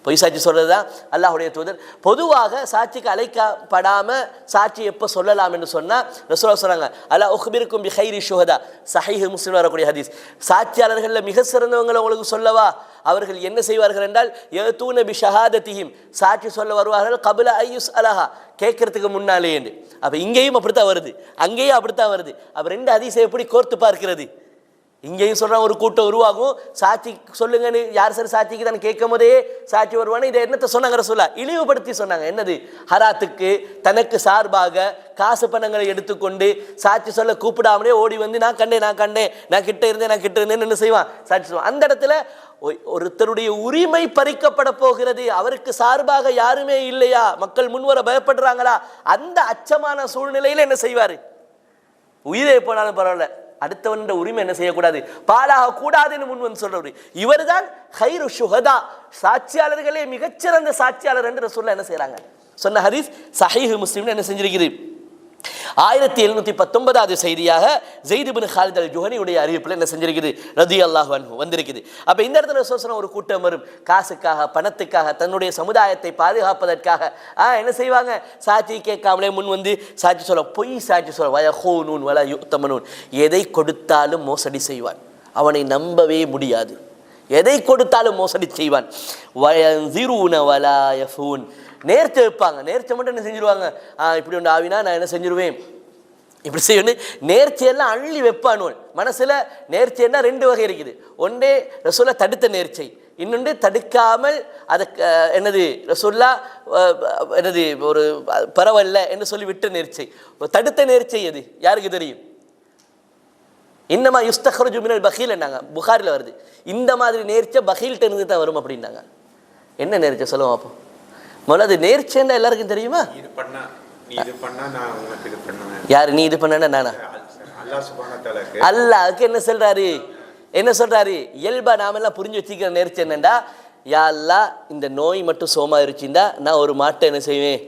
பொய் சாட்சி சொல்கிறது தான் அல்லாஹ்வுடைய தூதர். பொதுவாக சாட்சிக்கு அழைக்கப்படாமல் சாட்சி எப்போ சொல்லலாம் என்று சொன்னால் ரசூலுல்லாஹ் சொல்கிறாங்க, அலா உக்பிருக்கும் பி கைரி ஷுஹதா, சஹீஹ் முஸ்லிம் வரக்கூடிய ஹதீஸ். சாட்சியாளர்களில் மிக சிறந்தவங்களை உங்களுக்கு சொல்லவா? அவர்கள் என்ன செய்வார்கள் என்றால், யதூன பி ஷஹாதத்திஹிம், சாட்சி சொல்ல வருவார்கள், கபுல ஐயுஸ் அலஹா, கேட்கறதுக்கு முன்னாலே என்று. அப்போ இங்கேயும் அப்படித்தான் வருது, அங்கேயும் அப்படித்தான் வருது. அப்போ 2 ஹதீஸை எப்படி கோர்த்து பார்க்கிறது? இங்கேயும் சொல்கிறான் ஒரு கூட்டம் உருவாகும், சாட்சி சொல்லுங்கன்னு யார் சரி சாட்சிக்கு தான் கேட்கும் போதே சாட்சி வருவானு. இதை என்னத்தை சொன்னாங்க ரசூலுல்லாஹ், இழிவுபடுத்தி சொன்னாங்க. என்னது, ஹராத்துக்கு தனக்கு சார்பாக காசு பணங்களை எடுத்துக்கொண்டு சாட்சி சொல்ல கூப்பிடாமலே ஓடி வந்து நான் கண்டேன் நான் கிட்ட இருந்தேன் என்ன செய்வான், சாட்சி சொல்லுவான். அந்த இடத்துல ஒருத்தருடைய உரிமை பறிக்கப்பட போகிறது, அவருக்கு சார்பாக யாருமே இல்லையா, மக்கள் முன்வர பயப்படுறாங்களா, அந்த அச்சமான சூழ்நிலையில் என்ன செய்வார், உயிரை போனாலும் பரவாயில்ல, அடுத்தவன் உரிமை என்ன செய்யக்கூடாது, பாலாக கூடாதுன்னு முன் வந்து சொல்றவர். இவர் தான் ஹைரு ஷுஹதா, சாட்சியாளர்களே மிகச்சிறந்த சாட்சியாளர் என்று ரசூலுல்லாஹ் என்ன செய்யறாங்க சொன்ன ஹதீஸ் சஹீஹ் முஸ்லிம்ல என்ன செஞ்சிருக்கிறது. 1719வது செய்தியாக ஸைத் இப்னு ஹாலித் அல் ஜுஹனியுடைய அறிவிப்பில் என்ன செஞ்சிருக்குது, ரலியல்லாஹு அன்ஹு வந்திருக்குது. அப்போ இந்த இடத்துல ரசூலுல்லாஹ் ஒரு கூட்டம் வரும், காசுக்காக பணத்துக்காக தன்னுடைய சமுதாயத்தை பாதுகாப்பதற்காக என்ன செய்வாங்க, சாட்சி கேட்காமலே முன் வந்து சாட்சி சொல்ல, பொய் சாட்சி சொல்ல, வயஹூனூன் வலா யுத்தமனூன், எதை கொடுத்தாலும் மோசடி செய்வான், அவனை நம்பவே முடியாது, எதை கொடுத்தாலும் மோசடி செய்வான். வயன்ஸிரூன வலா யஃபூன், நேர்ச்சை வைப்பாங்க, நேர்ச்சை மட்டும் என்ன செஞ்சிருவாங்க, இப்படி ஒன்று ஆவினா நான் என்ன செஞ்சிருவேன், இப்படி செய்யணும், நேர்ச்சையெல்லாம் அள்ளி வைப்பானுவன். மனசில் நேர்ச்சைன்னா 2 வகை இருக்குது. ஒன்றே ரசூலுல்லாஹ் தடுத்த நேர்ச்சை, இன்னொன்று தடுக்காமல் அதை என்னது ரசூலுல்லாஹ் என்னது ஒரு பரவாயில்ல என்று சொல்லி விட்ட நேர்ச்சை. தடுத்த நேர்ச்சை எது யாருக்கு தெரியும்? இன்னமா யுஸ்தஹ்ரஜு மினல் பகீல் என்னாங்க, புகாரில் வருது. இந்த மாதிரி நேர்ச்சை பகீல்கிட்ட இருந்து தான் வரும் அப்படின்னாங்க. என்ன நேர்ச்சை சொல்லுவோம் அப்போ? முதல்ல அது நேர்ச்சைன்னா எல்லாருக்கும் தெரியுமா? யாரு நீ இது பண்ண நானா? அல்லாஹ்வுக்கு என்ன சொல்றாரு, இயல்பா நாமெல்லாம் புரிஞ்சு வச்சுக்கிற நேர்ச்சை என்னண்டா, யா அல்லாஹ் இந்த நோய் மட்டும் சோமா இருந்துச்சுண்டா நான் ஒரு மாட்டை என்ன செய்வேன்,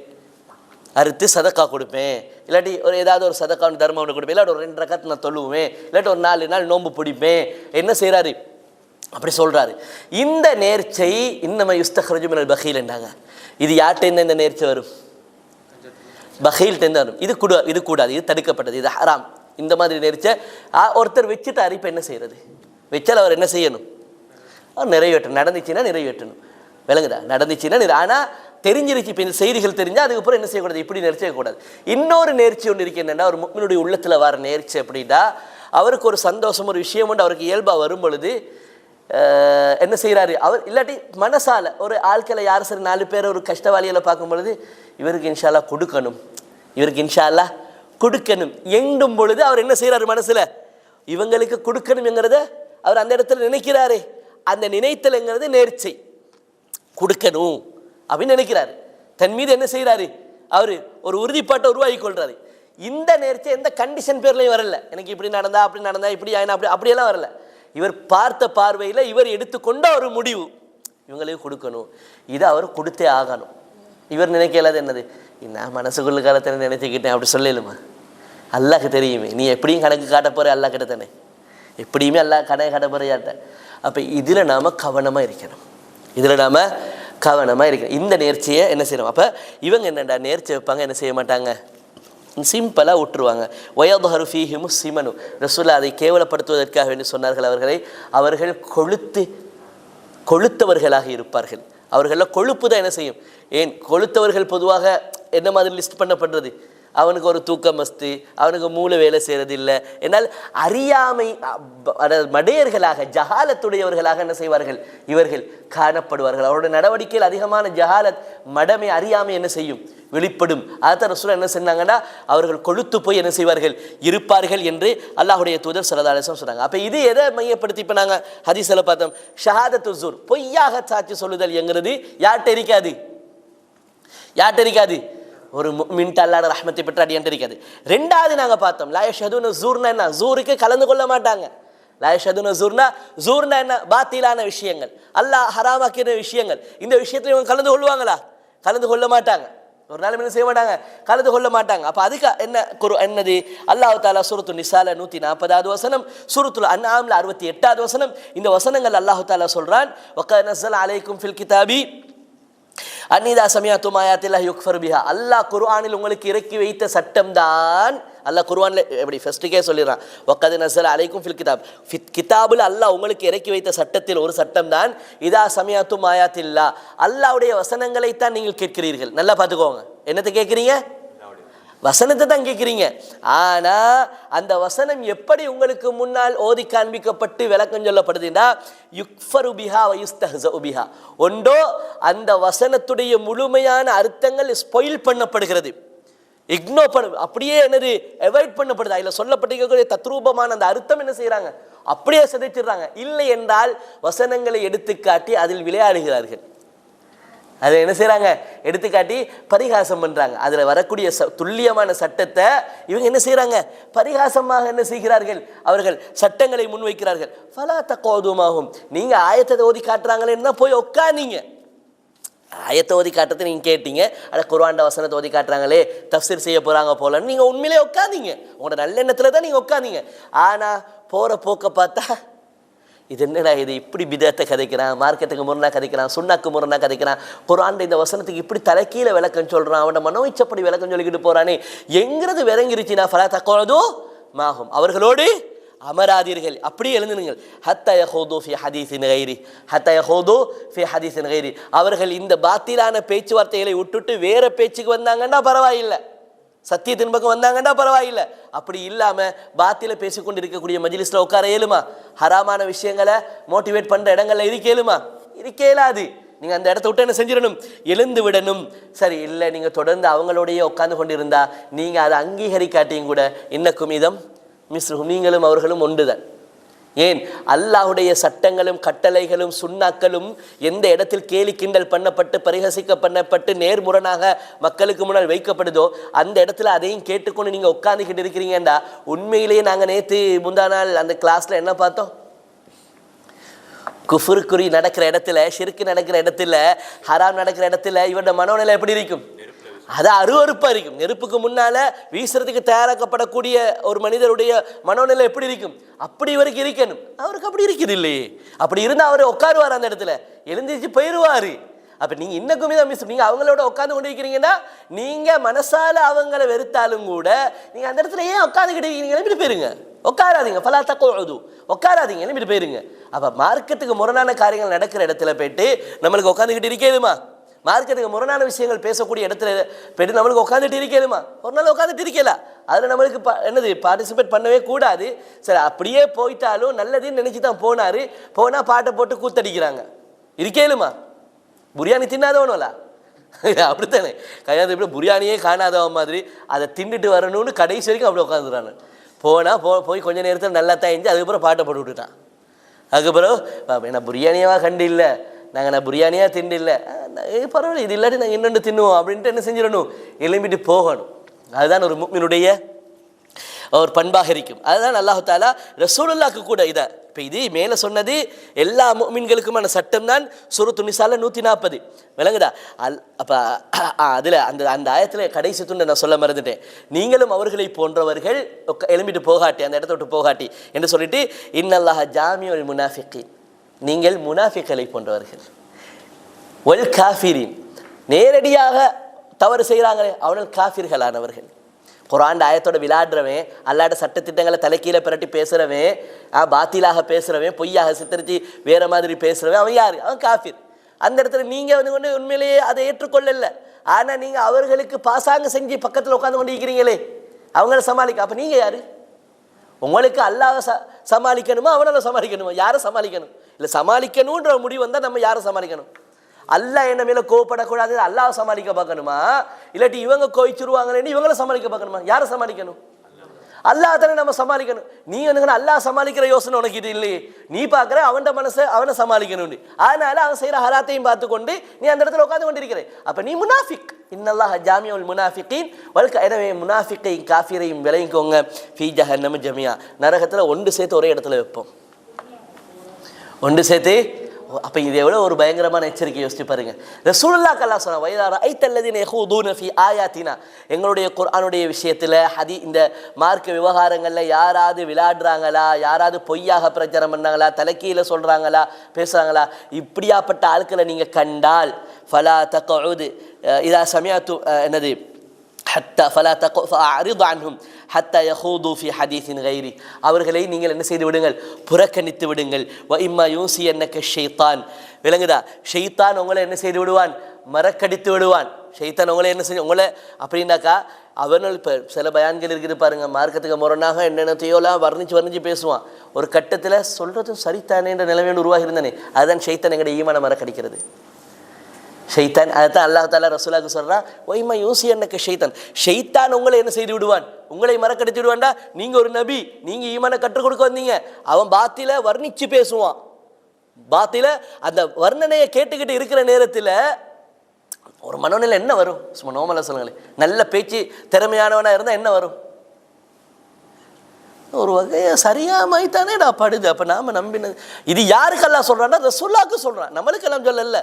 அறுத்து சதக்கா கொடுப்பேன், இல்லாட்டி ஒரு ஏதாவது ஒரு சதக்கா தர்மம் ஒன்று கொடுப்பேன், இல்லாட்டி ஒரு 2 ரக்காத் நான் தொழுவேன், இல்லாட்டி ஒரு 4 நாள் நோன்பு பிடிப்பேன், என்ன செய்யறாரு அப்படி சொல்றாரு. இந்த நேர்ச்சை இன்னமா யுஸ்தஹ்ரஜு மினல் பகீல் என்றாங்க. இது யார்கிட்ட இந்த நேர்ச்சை வரும்? பகீல்கிட்ட வரும். இது கூடாது, இது தடுக்கப்பட்டது, இது ஹராம். இந்த மாதிரி நேர்ச்சை ஒருத்தர் வச்சுட்டு அரிப்பை என்ன செய்யறது, வச்சால் அவர் என்ன செய்யணும், அவர் நிறைவேற்றணும், நடந்துச்சுன்னா நிறைவேற்றணும், விளங்குதா, நடந்துச்சுன்னா ஆனால் தெரிஞ்சிருச்சு. இப்போ இந்த செய்திகள் தெரிஞ்சால் அதுக்கப்புறம் என்ன செய்யக்கூடாது, இப்படி நேர்ச்சி செய்யக்கூடாது. இன்னொரு நேர்ச்சி ஒன்று இருக்கு, என்னென்னா ஒரு முஃமினுடைய உள்ளத்தில் வர நேர்ச்சி அப்படின்னா, அவருக்கு ஒரு சந்தோஷம் ஒரு விஷயம் ஒன்று அவருக்கு இயல்பாக வரும் பொழுது என்ன செய்கிறாரு அவர், இல்லாட்டி மனசால ஒரு ஆட்களை யார் சரி 4 பேர் ஒரு கஷ்டவாளிகளை பார்க்கும் பொழுது இவருக்கு இன்ஷா அல்லாஹ் கொடுக்கணும், இவருக்கு இன்ஷா அல்லாஹ் கொடுக்கணும் எங்கும் பொழுது அவர் என்ன செய்கிறாரு, மனசில் இவங்களுக்கு கொடுக்கணுங்கிறத அவர் அந்த இடத்துல நினைக்கிறாரு. அந்த நினைத்தல்ங்கிறது நேர்ச்சை, கொடுக்கணும் அப்படின்னு நினைக்கிறாரு. தன் மீது என்ன செய்கிறாரு, அவர் ஒரு உறுதிப்பாட்டை உருவாக்கி கொள்றாரு. இந்த நேர்ச்சை எந்த கண்டிஷன் பேர்லையும் வரல, எனக்கு இப்படி நடந்தா அப்படி நடந்தா இப்படி ஆயினா அப்படி அப்படியெல்லாம் வரல. இவர் பார்த்த பார்வையில் இவர் எடுத்துக்கொண்ட ஒரு முடிவு, இவங்களுக்கு கொடுக்கணும், இதை அவர் கொடுத்தே ஆகணும். இவர் நினைக்கலாது என்னது, நான் மனசுக்குள்ள காலத்தை நினைச்சுக்கிட்டேன் அப்படி சொல்லலுமா? அல்லாஹ்க்கு தெரியுமே, நீ எப்படியும் கணக்கு காட்ட போகிற அல்லாஹ் கிட்ட தானே, எப்படியுமே அல்லாஹ் கணக்கு காட்ட போகிற யார்கிட்ட. அப்போ இதில் நாம் கவனமாக இருக்கணும், இந்த நேர்ச்சியை என்ன செய்யணும். அப்போ இவங்க என்னடா நேர்ச்சி வைப்பாங்க, என்ன செய்ய மாட்டாங்க, சிம்பிளாக விட்டுருவாங்க. வயதுஹரு ஃபீஹிமு சிமனு, ரசூலுல்லாஹ் அதை கேவலப்படுத்துவதற்காக வேண்டி சொன்னார்கள். அவர்கள் கொழுத்தவர்களாக இருப்பார்கள். அவர்களில் கொழுப்பு தான் என்ன செய்யும். ஏன் கொழுத்தவர்கள் பொதுவாக என்ன மாதிரி லிஸ்ட் பண்ணப்படுறது, அவனுக்கு ஒரு தூக்கம் மஸ்து, அவனுக்கு மூளை வேலை செய்கிறது இல்லை. என்னால் அறியாமை மடையர்களாக ஜஹாலத்துடையவர்களாக என்ன செய்வார்கள், இவர்கள் காணப்படுவார்கள். அவருடைய நடவடிக்கையில் அதிகமான ஜஹாலத் மடமை அறியாமை என்ன செய்யும், வெளிப்படும். அதான் ரசூலுல்லாஹ் என்ன சொன்னாங்கன்னா, அவர்கள் கொழுத்து போய் என்ன செய்வார்கள், இருப்பார்கள் என்று அல்லாஹ்வுடைய தூதர் ஸல்லல்லாஹு அலைஹி வஸல்லம் சொன்னாங்க. அப்போ இது எதை மையப்படுத்தி இப்போ நாங்கள் ஹதீஸில் பார்த்தோம், ஷஹாதத்து ஸூர், பொய்யாக சாட்சி சொல்லுதல் என்கிறது யார்கிட்ட இருக்காது, ஒரு முஃமின்ட்ட அல்லாஹ்வுடைய ரஹ்மத்தை பெற்ற அடியான் இருக்காது. ரெண்டாவது நாங்கள் பார்த்தோம் லா யஷ்ஹதுன ஸூர்னா என்ன, ஜூருக்கு கலந்து கொள்ள மாட்டாங்க. லா யஷ்ஹதுன ஜூர்னா என்ன, பாத்திலான விஷயங்கள், அல்லாஹ் ஹராமாக்கிற விஷயங்கள், இந்த விஷயத்துல இவங்க கலந்து கொள்வாங்களா? கலந்து கொள்ள மாட்டாங்க. ஒரு நாள் என்ன செய்ய மாட்டாங்க, கலந்து கொள்ள மாட்டாங்க. அப்போ அதுக்கு என்ன என்னது, அல்லாஹ் தஆலா சூரத்துல் நிசால 140வது வசனம், சூரத்துல் அன்ஆம்ல 68வது வசனம், இந்த வசனங்கள் அல்லாஹ் தஆலா சொல்றான், வகத் நஸல அலைக்கும் ஃபில் கிதாபி அன்னிதா சமியத்தும் ஆயாத்தில்லாஹி யுக்ஃபர் பிஹா. அல்லாஹ் குர்ஆனில் உங்களுக்கு இறக்கி வைத்த சட்டம் தான், அல்லாஹ் குர்ஆன்ல எப்படி ஃபர்ஸ்ட்டுக்கே சொல்லிடுறான், வகத் நஸல அலைக்கும் ஃபில் கிதாப், கிதாபுல அல்லாஹ் உங்களுக்கு இறக்கி வைத்த சட்டத்தில் ஒரு சட்டம் தான் இதா சமியத்தும் ஆயாத்தில்லா, அல்லாஹ்வுடைய வசனங்களை தான் நீங்கள் கேட்கிறீர்கள். நல்லா பார்த்துக்கோங்க, என்னத்தை கேட்குறீங்க? வசனத்தை தான் கேட்குறீங்க. ஆனால் அந்த வசனம் எப்படி உங்களுக்கு முன்னால் ஓதி காண்பிக்கப்பட்டு விளக்கம் சொல்லப்படுதுன்னா, யுக்ஃபரு பிஹா வ யுஸ்தஹ்ஸஉ பிஹா. ஒன்றோ அந்த வசனத்துடைய முழுமையான அர்த்தங்கள் ஸ்பாயில் பண்ணப்படுகிறது, இக்னோர் பண்ண, அப்படியே என்னது அவாய்ட் பண்ணப்படுது. அதில் சொல்லப்பட்டிருக்கக்கூடிய தத்ரூபமான அந்த அர்த்தம் என்ன செய்கிறாங்க, அப்படியே சிதைச்சிடுறாங்க. இல்லை என்றால் வசனங்களை எடுத்துக்காட்டி அதில் விளையாடுகிறார்கள். அதை என்ன செய்கிறாங்க, எடுத்துக்காட்டி பரிகாசம் பண்ணுறாங்க. அதில் வரக்கூடிய துல்லியமான சட்டத்தை இவங்க என்ன செய்கிறாங்க, பரிகாசமாக என்ன செய்கிறார்கள், அவர்கள் சட்டங்களை முன்வைக்கிறார்கள். ஃபலா தக்வுதுமாஹும், நீங்கள் ஆயத்தை ஓதி காட்டுறாங்களேன்னு தான் போய் உட்காந்தீங்க. ஆயத்தை ஓதி காட்டுறதை நீங்கள் கேட்டீங்க, அதை குர்ஆன் வசனத்தை ஓதி காட்டுறாங்களே தஃப்சீர் செய்ய போகிறாங்க போலன்னு நீங்கள் உண்மையிலே உட்காந்தீங்க, உங்களோட நல்லெண்ணத்தில் தான் நீங்கள் உட்காந்தீங்க. ஆனால் போகிற போக்க பார்த்தா இது என்னடா இது, இப்படி பிதத்தை கதைக்கிறான், மார்க்கெட்டுக்கு முரணா கதைக்கிறான், சுண்ணாக்கு முரணா கதைக்கிறான், குர்ஆன் இந்த வசனத்துக்கு இப்படி தலைக்கீழ விளக்கம் சொல்கிறான், அவனோட மனோயிச்சப்படி விளக்கம் சொல்லிக்கிட்டு போகிறானே எங்கிறது விளங்கிருச்சுனா ஃபலா தக்வுதுமாஹும், அவர்களோடு அமராதீர்கள், அப்படியே எழுந்துங்கள். ஹத்தா யஹூது ஃபி ஹதீஸின் கைரி, ஹத்தா யஹூது ஃபி ஹதீஸின் கைரி, அவர்கள் இந்த பாத்திலான பேச்சுவார்த்தைகளை விட்டுட்டு வேற பேச்சுக்கு வந்தாங்கன்னா பரவாயில்லை, சத்தியத்தின் பக்கம் வந்தாங்கன்னா பரவாயில்லை. அப்படி இல்லாமல் பாத்தில பேசிக்கொண்டு இருக்கக்கூடிய மஜ்லிஸில் உட்கார இயலுமா? ஹராமான விஷயங்களை மோட்டிவேட் பண்ணுற இடங்கள்ல இருக்க இயலுமா? இருக்க இயலாது. நீங்கள் அந்த இடத்த விட்டு என்ன செஞ்சிடணும், எழுந்து விடணும். சரி, இல்லை நீங்கள் தொடர்ந்து அவங்களோடையே உட்காந்து கொண்டு இருந்தா நீங்கள் அதை அங்கீகரிக்காட்டியும் கூட இன்னக்கும் இதம் மிஸ்ருஹும், நீங்களும் அவர்களும் ஒன்றுதான். ஏன், அல்லாஹுடைய சட்டங்களும் கட்டளைகளும் சுன்னாக்களும் எந்த இடத்தில் கேலி கிண்டல் பண்ணப்பட்டு பரிகசிக்க பண்ணப்பட்டு நேர்முரணாக மக்களுக்கு முன்னால் வைக்கப்படுதோ அந்த இடத்துல அதையும் கேட்டுக்கொண்டு நீங்கள் உட்காந்துக்கிட்டு இருக்கிறீங்கடா. உண்மையிலேயே நாங்கள் நேற்று முந்தா நாள் அந்த கிளாஸில் என்ன பார்த்தோம், குஃபுருக்குறி நடக்கிற இடத்துல, ஷிர்க்கு நடக்கிற இடத்துல, ஹராம் நடக்கிற இடத்துல இவரோட மனோநிலை எப்படி இருக்கும்? அது அருவருப்பாக இருக்கும். நெருப்புக்கு முன்னால் வீசுறதுக்கு தயாராக்கப்படக்கூடிய ஒரு மனிதருடைய மனோநிலை எப்படி இருக்கும்? அப்படி இவருக்கு இருக்கணும். அவருக்கு அப்படி இருக்குது இல்லையே. அப்படி இருந்தால் அவர் உட்காருவார், அந்த இடத்துல எழுந்திரிச்சு போயிடுவார். அப்போ நீங்கள் இன்னக்குமே தான் மிஸ், நீங்கள் அவங்களோட உட்காந்து கொண்டு இருக்கிறீங்கன்னா நீங்கள் மனசால அவங்கள வெறுத்தாலும் கூட நீங்கள் அந்த இடத்துல ஏன் உட்காந்துக்கிட்டு இருக்கீங்க, எழுப்பிட்டு போயிருங்க, உட்காராதீங்க. ஃபலா தக்வுது, உட்காராதீங்க, எழுப்பிட்டு போயிருங்க. அப்போ மார்க்கத்துக்கு முரணான காரியங்கள் நடக்கிற இடத்துல போயிட்டு நம்மளுக்கு உட்காந்துக்கிட்டு இருக்கேதுமா, மார்க்கெட்டுக்கு முரணான விஷயங்கள் பேசக்கூடிய இடத்துல போய்ட்டு நம்மளுக்கு உட்காந்துட்டு இருக்கேதுமா, ஒரு நாள் உட்காந்துட்டு இருக்கலாம். அதில் நம்மளுக்கு என்னது பார்ட்டிசிபேட் பண்ணவே கூடாது. சரி, அப்படியே போயிட்டாலும் நல்லதுன்னு நினச்சி தான் போனார், போனால் பாட்டை போட்டு கூத்தடிக்கிறாங்க, இருக்கேலுமா? பிரியாணி தின்னாதவனும்ல அப்படித்தானே, கையாந்து இப்படி பிரியாணியே காணாதவன் மாதிரி அதை தின்னுட்டு வரணும்னு கடைசி வரைக்கும் அப்படி உட்காந்துறானு. போனால் போய் கொஞ்சம் நேரத்தில் நல்லா தாய்ஞ்சு அதுக்கப்புறம் பாட்டை போட்டு விட்டுட்டான். அதுக்கப்புறம் என்ன பிரியாணியவா கண்டு இல்லை, நாங்கள் பிரியாணியாக திண்டு இல்லை, பரவாயில்ல இது இல்லாட்டி நாங்கள் இன்னொன்று தின்னுவோம் அப்படின்ட்டு என்ன செஞ்சிடணும், எழும்பிட்டு போகணும். அதுதான் ஒரு முஃமினுடைய ஒரு பண்பாக இருக்கும். அதுதான் அல்லாஹ் தஆலா ரசூலுல்லாஹ்க்கு கூட இதை இப்போ இது மேலே சொன்னது எல்லா முஃமின்களுக்குமான சட்டம் தான். சூரத்து நிசால 140 விளங்குதா? அப்போ அதில் அந்த ஆயத்தில் கடைசி துண்டை நான் சொல்ல மறந்துட்டேன். நீங்களும் அவர்களை போன்றவர்கள் எழும்பிட்டு போகாட்டி, அந்த இடத்த விட்டு போகாட்டி என்று சொல்லிட்டு, இன்னல்லாஹ ஜாமிஉல் முனாஃபிகீன், நீங்கள் முனாஃபிக்களை போன்றவர்கள், ஒல் காஃபிரின், நேரடியாக தவறு செய்கிறாங்களே அவர்கள் காஃபிர்களானவர்கள். குர்ஆன் ஆயத்தோட விளையாடுறவன், அல்லாட சட்டத்திட்டங்களை தலைக்கீழே பிரட்டி பேசுகிறவன், பாத்திலாக பேசுகிறவன், பொய்யாக சித்தரித்து வேறு மாதிரி பேசுகிறவன், அவன் யார்? அவன் காஃபிர். அந்த இடத்துல நீங்கள் வந்து உண்மையிலேயே அதை ஏற்றுக்கொள்ளலை. ஆனால் நீங்கள் அவர்களுக்கு பாசாங்க செஞ்சு பக்கத்தில் உட்காந்து கொண்டு இருக்கிறீங்களே, அவங்கள சமாளிக்க. அப்போ நீங்கள் யார்? உங்களுக்கு அல்லாஹ் சமாளிக்கணுமா அவனால சமாளிக்கணுமா? யாரை சமாளிக்கணும்? இல்லை, சமாளிக்கணுன்ற முடிவு வந்தால் நம்ம யாரை சமாளிக்கணும்? அல்லாஹ் என்ன மேலே கோவப்படக்கூடாது, அல்லாஹ் சமாளிக்க பார்க்கணுமா? இல்லாட்டி இவங்க கோவிச்சிருவாங்களேன்னு இவங்கள சமாளிக்க பார்க்கணுமா? யாரை சமாளிக்கணும்? அல்லாஹ் தானே நம்ம சமாளிக்கணும். நீ வந்து அல்லாஹ் சமாளிக்கிற யோசனை உனக்கு இது இல்லையே. நீ பார்க்குற அவன்கிட்ட மனசை அவனை சமாளிக்கணும். அதனால அவன் செய்கிற ஹராத்தையும் பார்த்து கொண்டு நீ அந்த இடத்துல உட்காந்து கொண்டிருக்கிற. அப்போ நீ முனாஃபிக். இன்னல்லாஹ் ஜாமியுல் முனாஃபிகீன் எனவே முனாஃபிக்கையும் காஃபிரையும் விளைவிக்கோங்க. ஃபீ ஜஹன்னம ஜமியா, நரகத்தில் ஒன்று சேர்த்து ஒரே இடத்துல வைப்போம். ஒன்று சேர்த்து. அப்போ இது எவ்வளோ ஒரு பயங்கரமான எச்சரிக்கை யோசிச்சு பாருங்க. ரசூலுல்லாஹ் அல்லாஹ் சொன்னா வைதார ஐத்தல்லதீன யஹூதூன ஃபீ ஆயாத்தினா, எங்களுடைய குர்ஆனுடைய விஷயத்தில் இந்த மார்க்க விவகாரங்களில் யாராவது விளையாடுறாங்களா, யாராவது பொய்யாக பிரச்சாரம் பண்ணாங்களா, தலைக்கீழ சொல்கிறாங்களா, பேசுகிறாங்களா, இப்படியாப்பட்ட ஆட்களை நீங்கள் கண்டால் ஃபலா தக்உது இதா சமிஅது என்னது ஹத்தா ஃபலா தக்உ ஃபஅரிது அன்ஹும் ஹத்தா யஹூது ஃபி ஹதீஸின் கைரி, அவர்களை நீங்கள் என்ன செய்து விடுங்கள், புறக்கணித்து விடுங்கள். வ இம்மா யூசியன்னக ஷைத்தான், விளங்குதா, ஷைத்தான் உங்களை என்ன செய்து விடுவான், மறக்கடித்து விடுவான். ஷைத்தான் உங்களை என்ன செஞ்சு உங்களை அப்படின்னாக்கா அவர்கள் இப்போ சில பயான்கள் இருக்குது பாருங்க, மார்க்கத்துக்கு முரணாக என்னென்னத்தையோலாம் வர்ணிச்சு பேசுவான். ஒரு கட்டத்தில் சொல்கிறதும் சரித்தானேன்ற நிலைமையோடு உருவாகி இருந்தானே, அதுதான் ஷைத்தான் எங்களுடைய ஈமானை மறக்கடிக்கிறது. ஷைத்தான் அதைத்தான் அல்லாஹ் தஆலா ரசூலுக்கு சொல்றான், ஒய்மா யூசி அன்னக்க ஷைத்தான், ஷைத்தான் உங்களை என்ன செய்து விடுவான், உங்களை மறக்கடித்து விடுவான்டா. நீங்க ஒரு நபி, நீங்க ஈமானை கற்றுக் கொடுக்க வந்தீங்க, அவன் பாத்தில வர்ணிச்சு பேசுவான். பாத்தில அந்த வர்ணனையை கேட்டுக்கிட்டு இருக்கிற நேரத்தில் ஒரு மனோநிலை என்ன வரும்? சும்மா நோமலா சொல்லுங்களேன். நல்ல பேச்சு திறமையானவனா இருந்தா என்ன வரும்? ஒரு வகையை சரியாமைத்தானேடா படுது. அப்ப நாம நம்பினது இது யாருக்கெல்லாம் சொல்றான்னா ரசூலுல்லாஹ்க்கு சொல்றான், நம்மளுக்கெல்லாம் சொல்லல.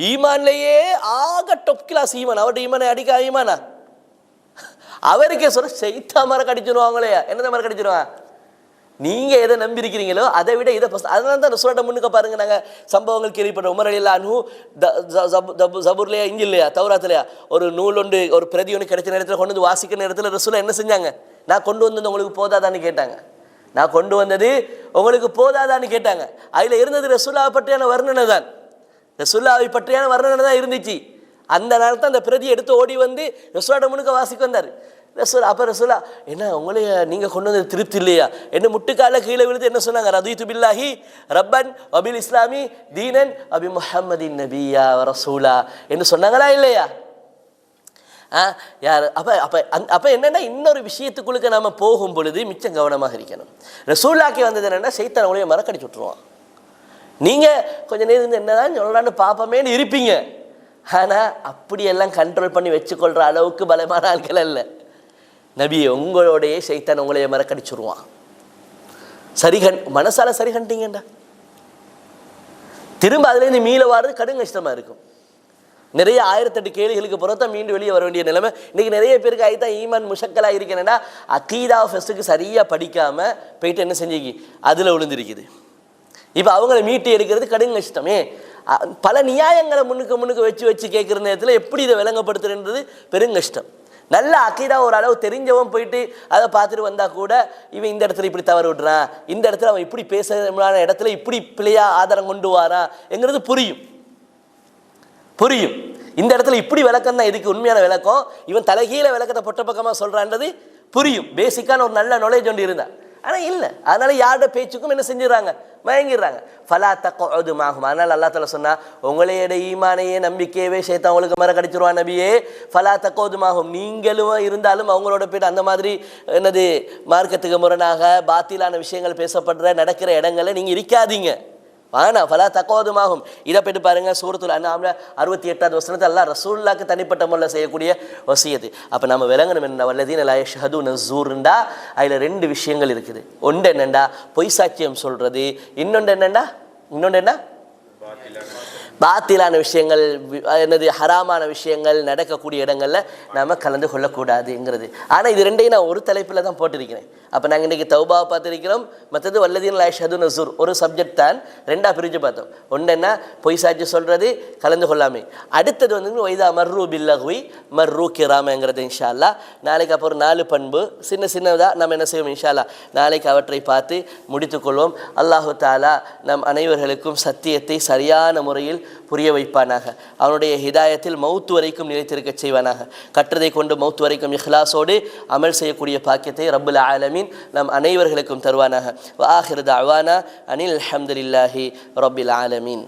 ஈமான்லேயே ஆக டொப் கிளாஸ் ஈமான், அவருடைய ஈமானை அடிக்க ஈமானா அவருக்கே சொல்ல ஷைத்தான் மறக்கடிச்சிருவாங்களே. என்னதான் மறக்கடிச்சிருவான்? நீங்க எதை நம்பி இருக்கிறீங்களோ அதை விட இதை அதனால தான் ரசூலுல்லாஹ் முன்னுக்க பாருங்க. நாங்க சம்பவங்கள் கேள்விப்பட்ட உமர் ரலியல்லாஹு அன்ஹு ஜபூர்லையா இஞ்சில்லையா தௌராத்லையா ஒரு நூல் ஒன்று ஒரு பிரதி ஒன்று கிடைச்ச நேரத்தில் கொண்டு வந்து வாசிக்கிற நேரத்தில் ரசூலுல்லாஹ் என்ன செஞ்சாங்க, நான் கொண்டு வந்தது உங்களுக்கு போதாதான்னு கேட்டாங்க. நான் கொண்டு வந்தது உங்களுக்கு போதாதான்னு கேட்டாங்க. அதில் இருந்தது ரசூலுல்லாஹ் பற்றியான வர்ணனை தான், ரசூலுல்லாஹை பற்றியான வர்ணனை தான் இருந்துச்சு. அந்த நேரத்தில் அந்த பிரதியை எடுத்து ஓடி வந்து ரசூலுல்லாஹ் முன்னுக்கு வாசிக்க வந்தார். அப்போ ரசூலுல்லாஹ் என்ன உங்களைய நீங்கள் கொண்டு வந்தது திருப்தி இல்லையா, என்ன முட்டுக்கால கீழே விழுது என்ன சொன்னாங்க, ரதீது பில்லாஹி ரப்பன் வபில் இஸ்லாமி தீனன் அபி முஹம்மதின் நபியா ரசூலா என்று சொன்னாங்களா இல்லையா? யார் அப்போ அப்போ அப்போ என்னென்னா இன்னொரு விஷயத்துக்குள்ளுக்கு நம்ம போகும் பொழுது மிச்சம் கவனமாக இருக்கணும். ரசூலுல்லாஹ்க்கு வந்தது என்னென்னா ஷைத்தான் உங்களைய மறக்கடிச்சு விட்டுருவான். நீங்கள் கொஞ்சம் நேரம் இருந்து என்னதான் சொல்லலான்னு பார்ப்போமேன்னு இருப்பீங்க. ஆனால் அப்படியெல்லாம் கண்ட்ரோல் பண்ணி வச்சுக்கொள்கிற அளவுக்கு பலமான ஆட்கள் அல்ல நபியே. உங்களோடைய ஷைத்தான் உங்களைய மறக்கடிச்சுருவான். மனசால சரி கண்டிங்கண்டா திரும்ப அதுலேருந்து மீள வாரது கடும் கஷ்டமாக இருக்கும். நிறைய 1008 கேள்விகளுக்கு பிறத்தான் மீண்டும் வெளியே வர வேண்டிய நிலைமை இன்றைக்கி நிறைய பேருக்கு ஆகித்தான் ஈமான் முஷக்கலாக இருக்கேன்னா அகீதா ஃபெஸ்ட்டுக்கு சரியாக படிக்காமல் போயிட்டு என்ன செஞ்சுக்கி அதில் விழுந்திருக்குது. இப்போ அவங்கள மீட்டு எடுக்கிறது கடும் கஷ்டமே. பல நியாயங்களை முன்னுக்கு வச்சு கேட்குற நேரத்தில் எப்படி இதை விளங்கப்படுத்துறது பெருங்கஷ்டம். நல்ல அக்கீதா ஒரு அளவு தெரிஞ்சவன் போயிட்டு அதை பார்த்துட்டு வந்தால் கூட இவன் இந்த இடத்துல இப்படி தவறு விடுறான், இந்த இடத்துல அவன் இப்படி பேசுகிற இடத்துல இப்படி பிள்ளையா ஆதாரம் கொண்டு வாரான் என்கிறது புரியும். இந்த இடத்துல இப்படி விளக்கம் தான் இதுக்கு உண்மையான விளக்கம், இவன் தலைகீழ விளக்கத்தை பொட்ட பக்கமாக சொல்கிறான்றது புரியும். பேசிக்கான ஒரு நல்ல நாலேஜ் ஒன்று இருந்தா. ஆனால் இல்லை, அதனால யாரோட பேச்சுக்கும் என்ன செஞ்சிடறாங்க, மயங்கிடுறாங்க. ஃபலா தக்உது மஅஹும், அதனால் அல்லாஹ் தஆலா சொன்னா உங்களையோட ஈமானையே நம்பிக்கையவே ஷைத்தான் உங்களுக்கு மறக்கடிச்சிருவான் நபியே. ஃபலா தக்உது மஅஹும், நீங்களும் இருந்தாலும் அவங்களோட போய்ட்டு அந்த மாதிரி என்னது மார்க்கத்துக்கு முரணாக பாத்திலான விஷயங்கள் பேசப்படுற நடக்கிற இடங்களை நீங்கள் இருக்காதீங்க. வானா ஃபலா தக்உது மஅஹும். இதை போய்ட்டு பாருங்க சூரத்துல் அன்ஆம்ல 68வது வசனத்தில் அல்லாஹ் ரசூலுல்லாஹ்க்கு தனிப்பட்ட முறையில் செய்யக்கூடிய வசியத்து. அப்போ நம்ம விளங்கணும் என்ன, வல்லதீன லா யஷ்ஹதுன ஸூர்ண்டா அதில் 2 விஷயங்கள் இருக்குது. ஒன்று என்னண்டா பொய் சாட்சியம் சொல்றது, இன்னொன்று என்ன பாத்திலான விஷயங்கள் என்னது ஹராமான விஷயங்கள் நடக்கக்கூடிய இடங்களில் நாம் கலந்து கொள்ளக்கூடாதுங்கிறது. ஆனால் இது ரெண்டையும் நான் ஒரு தலைப்பில் தான் போட்டிருக்கிறேன். அப்போ நாங்கள் இன்றைக்கி தௌபாவை பார்த்துருக்கிறோம், மற்றது வல்லதீன லா யஷ்ஹதுன ஸூர் ஒரு சப்ஜெக்ட் தான் 2ஆக பிரித்து பார்த்தோம். ஒன்று என்ன பொய் சாட்சி சொல்கிறது கலந்து கொள்ளாமை, அடுத்தது வந்து வைதா மர்ரு பில்லஹ்வி மர்ரு கிராமங்கிறது. இன்ஷா அல்லாஹ் நாளைக்கு அப்புறம் 4 பண்பு சின்னதாக நம்ம என்ன செய்வோம் இன்ஷா அல்லாஹ் நாளைக்கு அவற்றை பார்த்து முடித்துக்கொள்வோம். அல்லாஹு தஆலா நம் அனைவர்களுக்கும் சத்தியத்தை சரியான முறையில் புரிய வைப்பானாக, அவனுடைய ஹிதாயத்தில் மௌத்து வரைக்கும் நிலைத்திருக்க செய்வானாக, கற்றதை கொண்டு மௌத்து வரைக்கும் இஹ்லாஸோடு அமல் செய்யக்கூடிய பாக்கியத்தை ரப்புல் ஆலமீன் நம் அனைவர்களுக்கும் தருவானாக. வ ஆகிரு தஅவானா அனில் ஹம்துலில்லாஹி ரப்பில் ஆலமீன்.